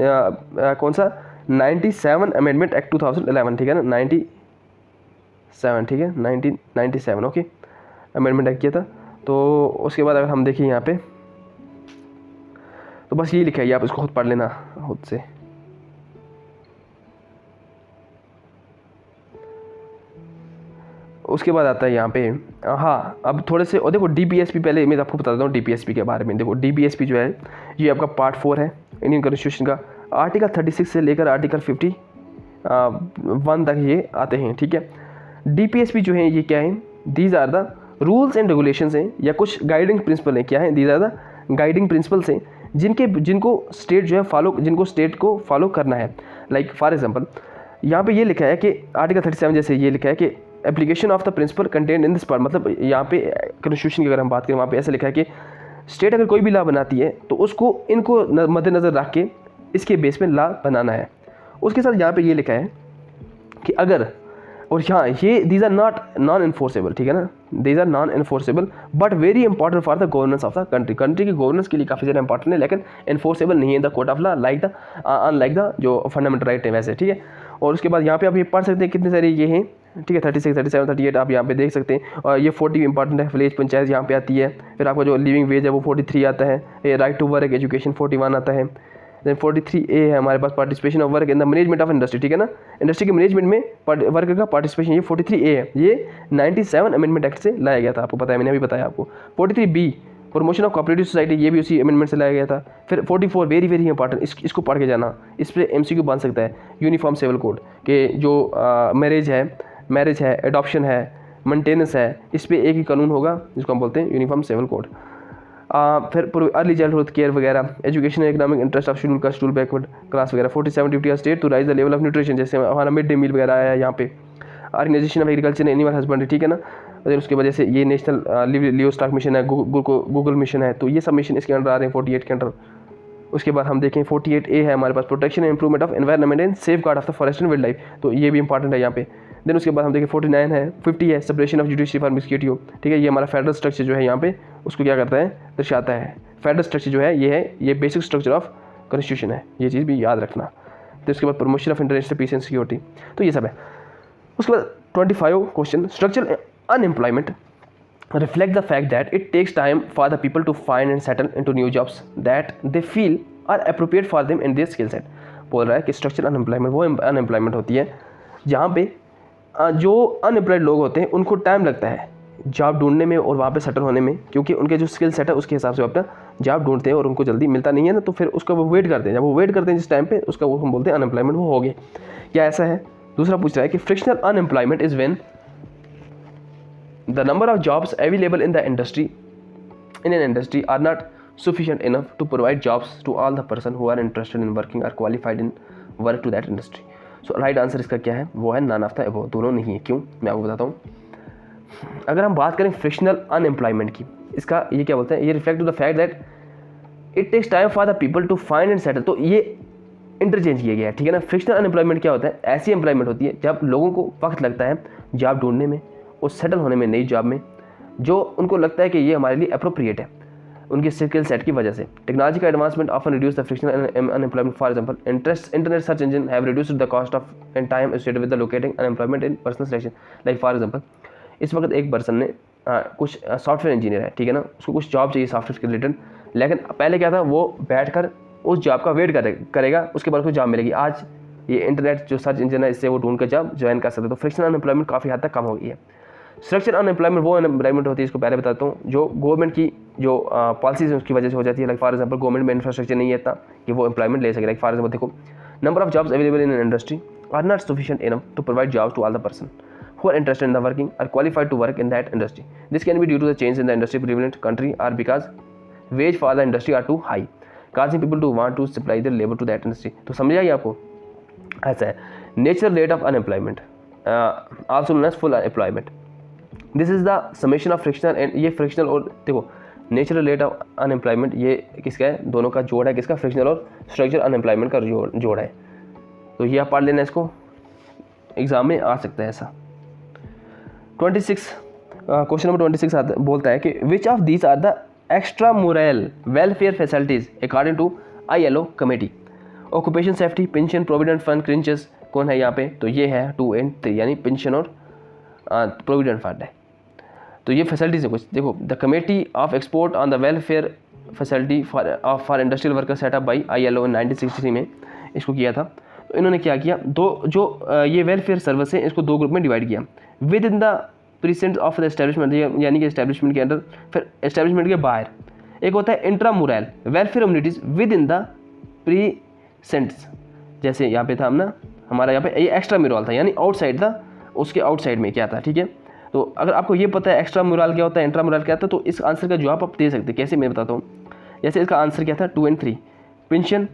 कौन सा 97 अमेंडमेंट एक्ट 2011, ठीक है ना, 97, ठीक है 1997, ओके, अमेंडमेंट एक्ट किया था। तो उसके बाद अगर हम देखें यहाँ पे तो बस ये लिखा है, ये आप इसको खुद पढ़ लेना खुद से। उसके बाद आता है यहाँ पे, हाँ अब थोड़े से, और देखो DPSP, पहले मैं आपको बता देता हूँ DPSP के बारे में। देखो DPSP जो है ये आपका पार्ट 4 है इंडियन कॉन्स्टिट्यूशन का, आर्टिकल 36 से लेकर आर्टिकल 51 तक ये आते हैं, ठीक है। DPSP जो है ये क्या है, these are the rules and regulations हैं या कुछ गाइडिंग प्रिंसिपल हैं, क्या है, these are the guiding principles हैं जिनको स्टेट जो है जिनको स्टेट को फॉलो करना है। लाइक फॉर एग्जांपल यहाँ पे ये लिखा है कि आर्टिकल 37 जैसे ये लिखा है कि application of the principle content in this part, मतलब यहाँ पे कॉन्स्टिट्यूशन की अगर हम बात करें वहाँ पे ऐसा लिखा है कि स्टेट अगर कोई भी लॉ बनाती है तो उसको इनको मद्देनज़र रख के इसके बेस में लॉ बनाना है। उसके साथ यहाँ पे ये लिखा है कि अगर, और यहाँ ये these are not non enforceable, ठीक है ना, these are non enforceable but very important for the governance of the country, country की गवर्नेंस के लिए काफ़ी ज़्यादा इंपॉर्टेंट है, लेकिन इन्फोर्सेबल नहीं है the court of law like the unlike the जो फंडामेंटल राइट है वैसे, ठीक है। और उसके बाद यहाँ पे आप ये पढ़ सकते हैं कितने सारे ये हैं, ठीक है, 36, 37, 38 आप यहाँ पे देख सकते हैं। और ये 40 इंपॉर्टेंट है, विलेज पंचायत यहाँ पे आती है। फिर आपका जो लिविंग वेज है वो 43 आता है, ये राइट टू वर्क एजुकेशन 41 आता है। देन 43A है हमारे पास participation of work in the management of industry, ठीक है ना, इंडस्ट्री के मैनेजमेंट में वर्कर का पार्टिसिपेशन, ये 43A है, ये 97 अमेंडमेंट एक्ट से लाया गया था, आपको पता है, मैंने अभी बताया आपको। 43B promotion of cooperative society, ये भी उसी अमेंडमेंट से लाया गया था। फिर 44 वेरी इंपॉर्टेंट, इसको पढ़ के जाना, इस पर MCQ बन सकता है, यूनिफॉर्म सिविल कोड के जो मैरिज है, एडॉप्शन है, मेंटेनेंस है, इस पर एक ही कानून होगा जिसको हम बोलते हैं यूनिफॉर्म सिविल कोड। फिर अर्ली चाइल्डहुड केयर वगैरह, education economic interest of schedule caste, schedule backward class वगैरह। 47 duty of state to raise the level of nutrition, जैसे हमारा मिड डे मील वगैरह आया है यहाँ पे। Organisation of agriculture and animal husbandry, ठीक है ना। और उसके वजह से ये नेशनल लियो स्टॉक मिशन है, गूगल मिशन है, तो ये सब मिशन इसके अंडर आ रहे हैं 48 के अंडर। उसके बाद हम देखें 48A है हमारे पास, protection and improvement of environment and safeguard of the forest and wildlife, तो ये भी इंपॉर्टेंट है यहाँ पे। देन उसके बाद हम देखें 49 है, 50 है, separation of judiciary for executive, ठीक है, ये हमारा फेडरल स्ट्रक्चर जो है यहाँ पे उसको क्या करता है, दर्शाता है। फेडरल स्ट्रक्चर जो है ये बेसिक स्ट्रक्चर ऑफ कॉन्स्टिट्यूशन है, ये चीज़ भी याद रखना। तो उसके बाद promotion of international peace and security, तो ये सब है। उसके बाद 25 question, structural unemployment reflect the fact that it takes time for the people to find and settle into new jobs that they feel are appropriate for them in their skill set। बोल रहा है कि structural unemployment वो unemployment होती है जहाँ पे जो अनएम्प्लॉयड लोग होते हैं उनको टाइम लगता है जॉब ढूंढने में और वहाँ पे सेटल होने में, क्योंकि उनके जो स्किल सेट है उसके हिसाब से वो अपना जॉब ढूंढते हैं और उनको जल्दी मिलता नहीं है ना, तो फिर उसका वो वेट करते हैं। जब वो वेट करते हैं जिस टाइम पे, उसका वो हम बोलते हैं अनएम्प्लॉयमेंट वो हो गए। क्या ऐसा है? दूसरा पूछ रहा है कि frictional unemployment is when the number of jobs available in an industry are not sufficient enough to provide jobs to all the person who are interested in working or qualified in work to that industry। so right answer इसका क्या है? वो है none of the above, दोनों नहीं है। क्यों? मैं आपको बताता हूँ। अगर हम बात करें फ्रिक्शनल अनएम्प्लॉयमेंट की, इसका ये क्या बोलते हैं, ये reflect to the fact that it takes time for the people to find and settle, तो ये इंटरचेंज किया गया है, ठीक है ना। फ्रिक्शनल अनएम्प्लॉयमेंट क्या होता है? ऐसी एम्प्लॉयमेंट होती है जब लोगों को वक्त लगता है जॉब ढूंढने में और सेटल होने में नई जॉब में, जो उनको लगता है कि ये हमारे लिए अप्रोप्रिएट है उनके स्किल सेट की वजह से। टेक्नोलॉजी का advancement often reduce the frictional unemployment. For example internet search engine have reduced the cost of and time associated with the locating unemployment in personal selection. Like for example इस वक्त एक person ने कुछ software engineer है, ठीक है ना, उसको कुछ जॉब चाहिए सॉफ्टवेयर के रिलेटेड, लेकिन पहले क्या था, वो बैठकर उस जॉब का वेट करेगा, उसके बाद उसको जॉब मिलेगी। आज ये इंटरनेट जो सर्च इंजन है इससे वो ढूंढ कर जॉब ज्वाइन कर सकते हैं, तो फ्रिक्शनल अनएम्प्लॉयमेंट काफ़ी हद तक कम हो गई है। स्ट्रक्चरल अनएम्प्लॉयमेंट वो अनएम्प्लॉयमेंट होती है, इसको पहले बताता हूँ, जो गवर्नमेंट की जो पॉलिसीज है उसकी वजह से हो जाती है। लाइक फॉर एग्जांपल गवर्नमेंट में इंफ्रास्ट्रक्चर नहीं है इतना कि वो एम्प्लॉयमेंट ले सके। लाइक फॉर एग्जांपल देखो, number of jobs available in industry are not sufficient enough to provide jobs to all the person who are interested in the working are qualified to work in that industry। This can be due to the change in the industry prevalent country or because wage for the industry are too high, causing people to want to supply their labor to that industry। तो समझ आइए आपको? ऐसा है। Natural rate of unemployment also known as full employment, this is the summation of frictional and, ये frictional और देखो natural rate of unemployment ये किसका है? दोनों का जोड़ है। किसका? फ्रिक्शनल और स्ट्रक्चरल अनएम्प्लॉयमेंट का जोड़ है। तो ये आप पढ़ लेना, इसको एग्जाम में आ सकता है ऐसा। 26 क्वेश्चन नंबर 26 बोलता है कि which of these are the extra moral welfare facilities according to ILO committee. Occupation safety, pension, provident fund, creches, कौन है यहाँ पे? तो ये है 2 and 3, यानी पेंशन और प्रोविडेंट फंड है। तो ये फैसिलिटीज है कुछ। देखो, the committee of export on the welfare facility for industrial worker set up by ILO 1963 में इसको किया था। तो इन्होंने क्या किया, दो जो ये वेलफेयर सर्विस है इसको 2 ग्रुप में डिवाइड किया। With in the precinct of the establishment, यानी कि एस्टेब्लिशमेंट के अंदर, फिर एस्टेब्लिशमेंट के बाहर। एक होता है इंट्रा मुरल welfare communities with in the precincts, जैसे यहाँ पे था हम ना, हमारा यहाँ पे ये एक्स्ट्रा म्यूरल था, यानी आउटसाइड था, उसके आउटसाइड में क्या था, ठीक है। तो अगर आपको ये पता है एक्स्ट्रा म्यूरल क्या होता है, इंट्रा म्यूरल क्या था, तो इस आंसर का जवाब आप दे सकते हैं। कैसे, मैं बताता हूँ। जैसे इसका आंसर क्या था, 2 and 3, पेंशन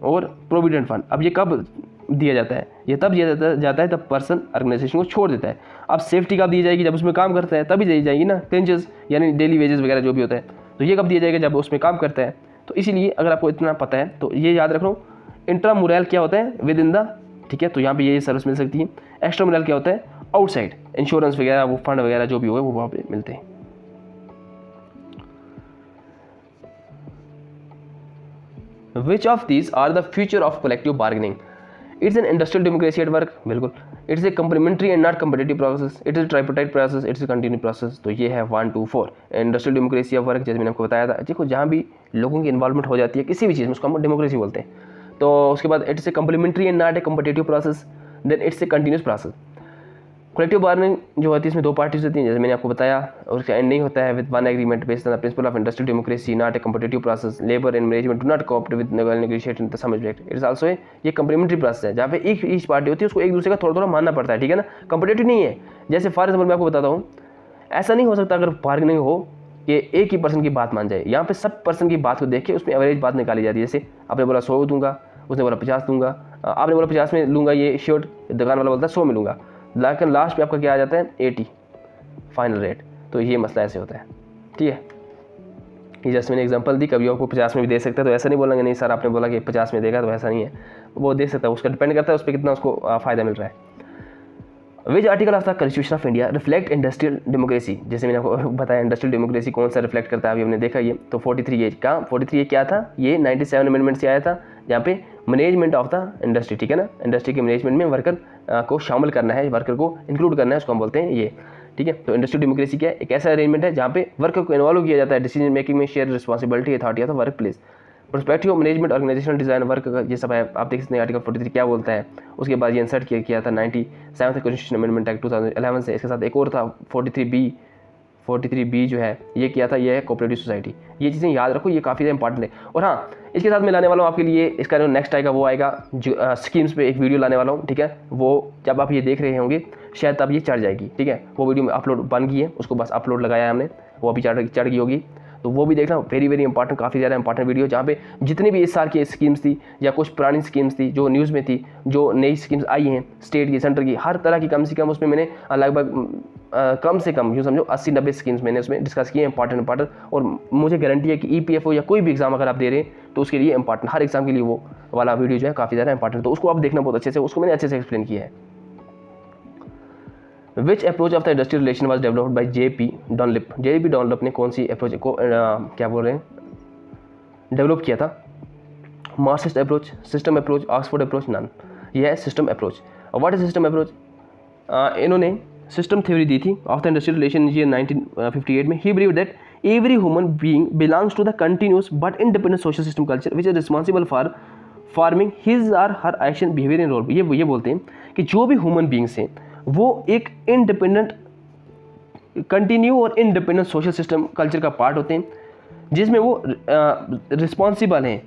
और प्रोविडेंट फंड। अब ये कब दिया जाता है? ये तब दिया जाता है तब पर्सन ऑर्गेनाइजेशन को छोड़ देता है। अब सेफ्टी कब दी जाएगी? जब उसमें काम करता है तभी दी जाएगी ना, क्रिंचेस यानी डेली वेजेस वगैरह जो भी होता है, तो ये कब दिया जाएगा? जब उसमें काम करता है। तो इसीलिए अगर आपको इतना पता है तो ये याद रखो, इंट्रा मुरल क्या होता है, विद इन द, ठीक है, तो यहाँ पे ये सर्विस मिल सकती है। एक्स्ट्रा मुरल क्या होता है, आउटसाइड, इंश्योरेंस वगैरह, वो फंड वगैरह जो भी हो वो वहाँ पे मिलते हैं। Which of these are the future of collective bargaining? It's an industrial democracy at work, बिल्कुल। It's a complementary and not competitive process. It is a tripartite process. It's a continuous process। तो ये है 1, 2, 4 industrial democracy of work, जैसे मैंने आपको बताया था। देखो, जहाँ भी लोगों की इन्वॉल्वमेंट हो जाती है किसी भी चीज़ में, उसको हम डेमोक्रेसी बोलते हैं। तो उसके बाद it's a complementary and not a competitive process, then it's a continuous process. Collective bargaining जो होती है इसमें 2 पार्टीज होती हैं, जैसे मैंने आपको बताया, और उसका एंड नहीं होता है with one agreement based on the principle of industrial democracy, not a competitive process. Labour and management do not cooperate with negotiation the some aspect. It is also ये कम्प्लीमेंट्री प्रोसेस है, जहाँ पे each party होती है उसको एक दूसरे का थोड़ा थोड़ा मानना पड़ता है, ठीक है ना, कम्पिटिटिव नहीं है। जैसे फॉर एग्जाम्पल मैं आपको बताता हूँ, ऐसा नहीं हो सकता अगर बार्गेनिंग हो कि एक ही पर्सन की बात मान जाए। यहाँ पे सब पर्सन की बात को देख के उसमें एवरेज बात निकाली जाती है। जैसे आपने बोला 100 दूंगा, उसने बोला 50 दूंगा, आपने बोला 50 में लूँगा ये शर्ट, दुकान वाला बोलता है 100 में लूँगा, लेकिन लास्ट पे आपका क्या आ जाता है 80 फाइनल रेट। तो ये मसला ऐसे होता है, ठीक है। ये जस्ट मैंने एग्जांपल दी, कभी आपको 50 में भी दे सकता है, तो ऐसा नहीं बोलेंगे नहीं सर आपने बोला कि 50 में देगा, तो ऐसा नहीं है, वो दे सकता है, उसका डिपेंड करता है उस पर कितना उसको फ़ायदा मिल रहा है। Which article of the constitution of India reflect industrial democracy, जैसे मैंने आपको बताया इंडस्ट्रियल डेमोक्रेसी कौन सा रिफ्लेक्ट करता है, अभी हमने देखा ये, तो 43A का 43A क्या था, ये 97 अमेंडमेंट से आया था, जहाँ पे मैनेजमेंट ऑफ द इंडस्ट्री, ठीक है ना, इंडस्ट्री के मैनेजमेंट में वर्कर को शामिल करना है, वर्कर को इंक्लूड करना है, उसको हम बोलते हैं ये, ठीक है। तो इंडस्ट्रियल डेमोक्रेसी क्या है, एक ऐसा अरेंजमेंट है जहाँ पे वर्कर को इन्वॉल्व किया जाता है डिसीजन मेकिंग में, share responsibility authority of the workplace, perspective management organisational design work का ये सब है, आप देख सकते हैं आर्टिकल 43 क्या बोलता है। उसके बाद ये इंसर्ट किया था 97 कॉन्स्टिट्यूशन अमेंडमेंट एक्ट 2011 से, इसके साथ एक और था 43B जो है ये किया था, ये है कोऑपरेटिव सोसाइटी। ये चीज़ें याद रखो, ये काफ़ी इंपॉर्टेंट है। और हाँ, इसके साथ मैं लाने वाला हूँ आपके लिए, इसका जो नेक्स्ट आएगा वो आएगा जो स्कीम्स पे एक वीडियो लाने वाला हूँ, ठीक है। वो जब आप ये देख रहे होंगे शायद तब ये चढ़ जाएगी, ठीक है। वो वीडियो में अपलोड बन गई है, उसको बस अपलोड लगाया है हमने, वो अभी चढ़ गई होगी, तो वो भी देखना। वेरी वेरी इंपॉर्टेंट, काफ़ी ज़्यादा इंपॉर्टेंट वीडियो, जहाँ पे जितनी भी इस साल की स्कीम्स थी या कुछ पुरानी स्कीम्स थी जो न्यूज़ में थी, जो नई स्कीम्स आई हैं स्टेट की सेंटर की, हर तरह की कम से कम उसमें मैंने लगभग कम से कम यूँ समझो 80-90 स्कीम्स मैंने उसमें डिस्कस किए, इंपॉर्टेंट। और मुझे गारंटी है कि EPFO या कोई भी एग्जाम अगर आप दे रहे हैं तो उसके लिए इंपॉर्टेंट, हर एग्जाम के लिए वो वाला वीडियो जो है काफ़ी ज़्यादा इंपॉर्टेंट, तो उसको आप देखना बहुत अच्छे से, उसको मैंने अच्छे से एक्सप्लेन किया है। Which approach of the industrial relation was developed by JP Dunlop ने कौन सी अप्रोच को क्या बोल रहे हैं डेवलप किया था? Marxist approach, system approach, Oxford approach, none. यह है सिस्टम अप्रोच। और व्हाट इज सिस्टम अप्रोच? इन्होंने सिस्टम थ्योरी दी थी of the industrial relation year 1958 में। He believe that every human being belongs to the continuous but independent social system culture which is responsible for forming his or her action behaviour and role. ये बोलते हैं कि जो भी human beings हैं वो एक इंडिपेंडेंट कंटिन्यू और इंडिपेंडेंट सोशल सिस्टम कल्चर का पार्ट होते हैं, जिसमें वो रिस्पॉन्सिबल हैं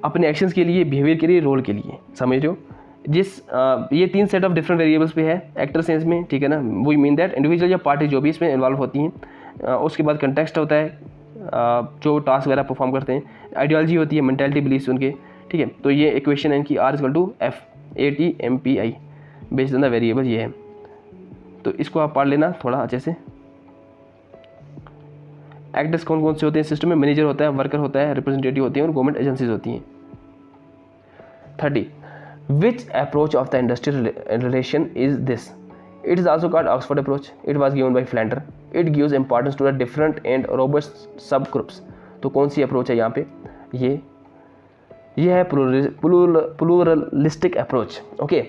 अपने एक्शंस के लिए, बिहेवियर के लिए, रोल के लिए, समझ रहे हो। ये 3 सेट ऑफ डिफरेंट वेरिएबल्स पे है एक्टर सेंस में, ठीक है ना। वी मीन दैट इंडिविजुअल या पार्टी जो भी इसमें इन्वॉल्व होती हैं, उसके बाद कंटेक्स्ट होता है जो टास्क वगैरह परफॉर्म करते हैं, आइडियोलॉजी होती है, मेंटालिटी बिलीफ्स उनके, ठीक है। तो ये इक्वेशन है इनकी R=F=ATMPI based on the variable, ये है। तो इसको आप पढ़ लेना थोड़ा अच्छे से। एक्टर्स कौन कौन से होते हैं सिस्टम में? मैनेजर होता है, वर्कर होता है, रिप्रेजेंटेटिव होती हैं और गवर्नमेंट एजेंसीज होती हैं। 30. Which approach of the industrial relation is this? It is also called Oxford approach. It was given by Flanders. It gives importance to the different and robust subgroups. तो कौन सी approach है यहाँ पे? ये है प्लूरलिस्टिक अप्रोच। ओके,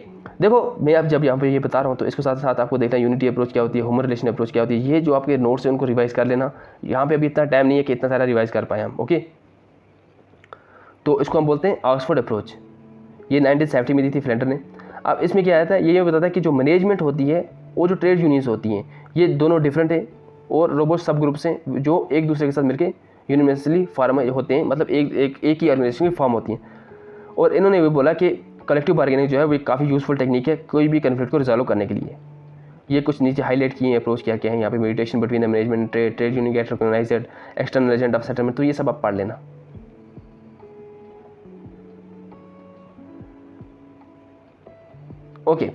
देखो मैं अब जब यहाँ पे ये बता रहा हूँ तो इसके साथ साथ आपको देखना यूनिटी अप्रोच क्या होती है, ह्यूमन रिलेशन अप्रोच क्या होती है। ये जो आपके नोट्स हैं उनको रिवाइज कर लेना। यहाँ पे अभी इतना टाइम नहीं है कि इतना सारा रिवाइज कर पाए हम। ओके, तो इसको हम बोलते हैं ऑक्सफोर्ड अप्रोच। ये 1970 में दी थी फ्लैंडर ने। अब इसमें क्या आता है, ये बताता है कि जो मैनेजमेंट होती है वो जो ट्रेड यूनियंस होती हैं ये दोनों डिफरेंट है और रोबोस्ट सब ग्रुप्स हैं जो एक दूसरे के साथ मिलकर यूनिवर्सली फॉर्म होते हैं, मतलब एक ही ऑर्गेनाइजेशन की फॉर्म होती हैं। और इन्होंने भी बोला कि कलेक्टिव बार्गेनिंग जो है वो एक काफ़ी यूज़फुल टेक्निक है कोई भी कन्फ्लिक्ट को रिजॉल्व करने के लिए। ये कुछ नीचे हाईलाइट किए हैं अप्रोच क्या क्या है यहाँ पे। Mediation between the management trade union get recognised external agent of settlement. तो ये सब आप पढ़ लेना। Okay,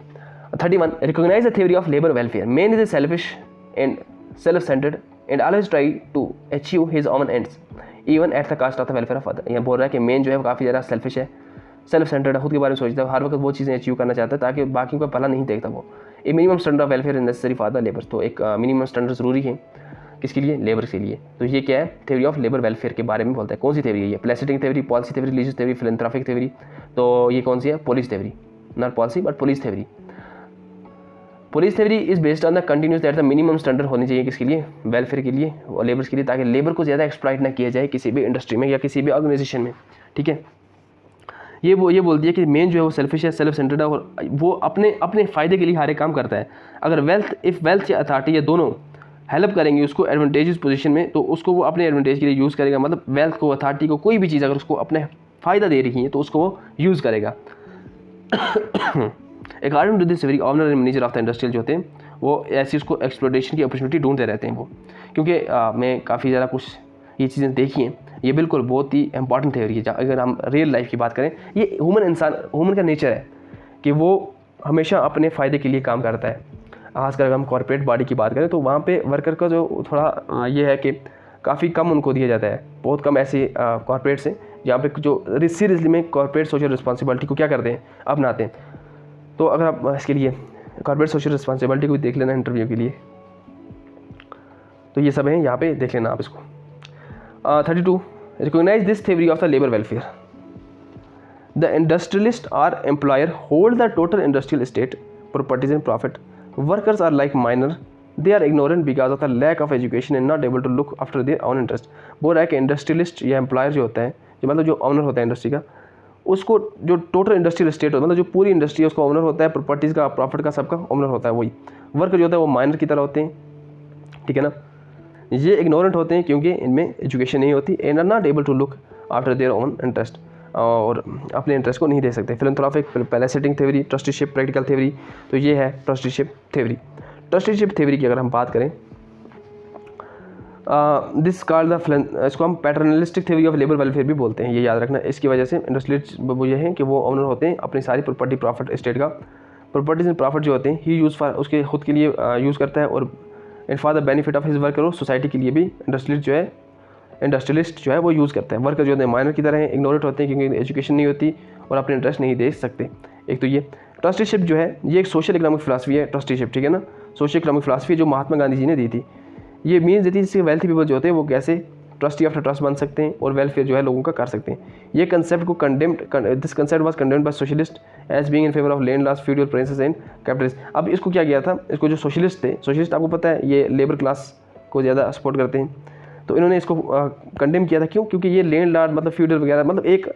31. Recognise the theory of labour welfare. Man is a selfish and self centred and always try to achieve his own ends even at the cost of the welfare of other. यह बोल रहा है कि man जो है वो काफ़ी ज़्यादा सेल्फिश है, सेल्फ सेंटर्ड है, खुद के बारे में सोचता है, हर वक्त वो चीज़ें अचीव करना चाहता है ताकि बाकी का भला नहीं देखता वो। ए minimum standard of welfare is necessary for the labour. तो एक मिनिमम स्टैंडर्ड ज़रूरी है किसके लिए? लेबर के लिए। तो ये क्या है? थ्योरी ऑफ लेबर वेलफेयर के बारे में बोलता है। कौन सी थ्योरी है ये? Placating theory, policy theory, religious theory, philanthropic theory. तो ये कौन सी है? Police theory, not policy but police theory. Police theory is based on the continuous that the minimum standard होनी चाहिए किसके लिए? वेलफेयर के लिए और लेबर्स के लिए, ताकि लेबर को ज़्यादा एक्सप्लॉइट ना किया जाए किसी भी इंडस्ट्री में या किसी भी ऑर्गेनाइजेशन में, ठीक है। ये बोलती है कि मेन जो है वो सेल्फिश है, सेल्फ सेंटर्ड है और वो अपने फ़ायदे के लिए हर एक काम करता है। अगर वेल्थ या अथॉरिटी या दोनों हेल्प करेंगे उसको एडवांटेजेस पोजीशन में, तो उसको वो अपने एडवांटेज के लिए यूज़ करेगा। मतलब वेल्थ को, अथॉरिटी को, कोई भी चीज़ अगर उसको अपने फ़ायदा दे रही है तो उसको वो यूज़ करेगा। According to this theory owner and manager of the industrial जो होते हैं वो ऐसी उसको एक्सप्लोटेशन की अपॉर्चुनिटी ढूंढते रहते हैं वो। क्योंकि मैं काफ़ी ज़्यादा कुछ ये चीज़ें देखी हैं, ये बिल्कुल बहुत ही इंपॉर्टेंट थ्योरी है। अगर हम रियल लाइफ की बात करें, ये ह्यूमन का नेचर है कि वो हमेशा अपने फ़ायदे के लिए काम करता है। खासकर अगर हम कॉर्पोरेट बॉडी की बात करें तो वहाँ पे वर्कर का जो थोड़ा ये है कि काफ़ी कम उनको दिया जाता है। बहुत कम ऐसे कॉर्पोरेट्स हैं जहाँ पे जो सीरियसली में कॉर्पोरेट सोशल रिस्पॉन्सिबिलिटी को क्या करते हैं, अपनाते हैं। तो अगर आप इसके लिए कॉर्पोरेट सोशल रिस्पॉन्सिबिलिटी को देख लेना इंटरव्यू के लिए, तो ये सब है, यहाँ पे देख लेना आप इसको। 32 recognise this theory of the labour welfare. The industrialist are employer hold the total industrial state properties and profit. Workers are like minor, they are ignorant because of the lack of education and not able to look after their own interest. बोल रहा है कि industrialist या employer जो होता है, जो मतलब जो ऑनर होता है इंडस्ट्री का, उसको जो टोटल इंडस्ट्रियल स्टेट होता है, मतलब जो पूरी इंडस्ट्री है उसका ओनर होता है, प्रॉपर्टीज़ का, प्रॉफिट का, सबका ओनर होता है वही। वर्कर जो होता है वो माइनर की तरह होते हैं, ठीक है ना। ये इग्नोरेंट होते हैं क्योंकि इनमें एजुकेशन नहीं होती, and are not able to look after their own interest, और अपने इंटरेस्ट को नहीं दे सकते। Philanthropic, parasitic theory, trusteeship, practical theory, तो ये है ट्रस्टीशिप थ्योरी। ट्रस्टीशिप थ्योरी की अगर हम बात करें, दिस कॉल्ड द, इसको हम paternalistic theory of labour welfare भी बोलते हैं, ये याद रखना। इसकी वजह से इंडस्ट्रियलिस्ट वो ये हैं कि वो ओनर होते हैं अपनी सारी प्रॉपर्टी, प्रॉफिट स्टेट का, प्रॉपर्टीज एंड प्रॉफिट जो होते हैं ही यूज़ फॉर, उसके खुद के लिए यूज़ करता है, और and for the benefit of his worker, और सोसाइटी के लिए भी इंडस्ट्रियलिस्ट जो है वो यूज़ करता है। वर्कर जो होते हैं माइनर की तरह हैं, इग्नोरेट होते हैं क्योंकि एजुकेशन नहीं होती और अपने इंटरेस्ट नहीं दे सकते। एक तो ये ट्रस्टीशिप जो है ये एक सोशल इकोनॉमिक फिलासफी है, ट्रस्टीशिप, ठीक है ना। सोशल इकोनॉमिक फिलासफी जो महात्मा गांधी जी ने दी थी, ये मीन्स देती है जिससे वेल्थी पीपल जो होते हैं वो कैसे ट्रस्टी आफ्टर ट्रस्ट बन सकते हैं और वेलफेयर जो है लोगों का कर सकते हैं। ये कंसेप्ट को this concept was condemned by socialist as being in favour of landlords, feudal princes and capitalist. अब इसको क्या किया था, इसको जो सोशलिस्ट थे, सोशलिस्ट आपको पता है ये लेबर क्लास को ज़्यादा सपोर्ट करते हैं, तो इन्होंने इसको कंडेम किया था। क्यों? क्योंकि ये लैंड लॉर्ड मतलब फ्यूडल वगैरह, मतलब एक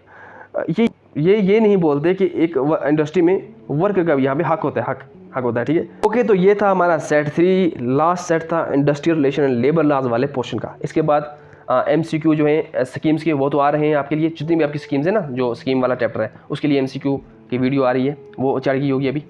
ये नहीं बोलते कि एक इंडस्ट्री में वर्कर का भी यहाँ पे हक होता है, हक होता है, ठीक है। ओके, तो ये था हमारा सेट 3, लास्ट सेट था industrial relation and labour laws वाले पोर्शन का। इसके बाद MCQ जो है स्कीम्स के वो तो आ रहे हैं आपके लिए, जितनी भी आपकी स्कीम्स है ना, जो स्कीम वाला चैप्टर है उसके लिए MCQ की वीडियो आ रही है, वो चढ़ गई होगी अभी।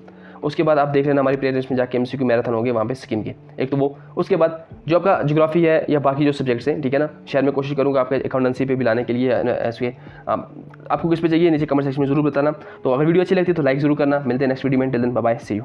उसके बाद आप देख लेना हमारी प्लेलिस्ट में जाके MCQ मैराथन होंगे वहाँ पे स्कीम के, एक तो वो। उसके बाद जो आपका ज्योग्राफी है या बाकी जो सब्जेक्ट्स हैं, ठीक है ना, शायद मैं कोशिश करूँगा आपके अकाउंटेंसी पे भी लाने के लिए। ऐसे आपको किस पे चाहिए नीचे कमेंट सेक्शन में जरूर बताना। तो अगर वीडियो अच्छी लगती है तो लाइक जरूर करना। मिलते हैं नेक्स्ट वीडियो में, till then bye bye, see you.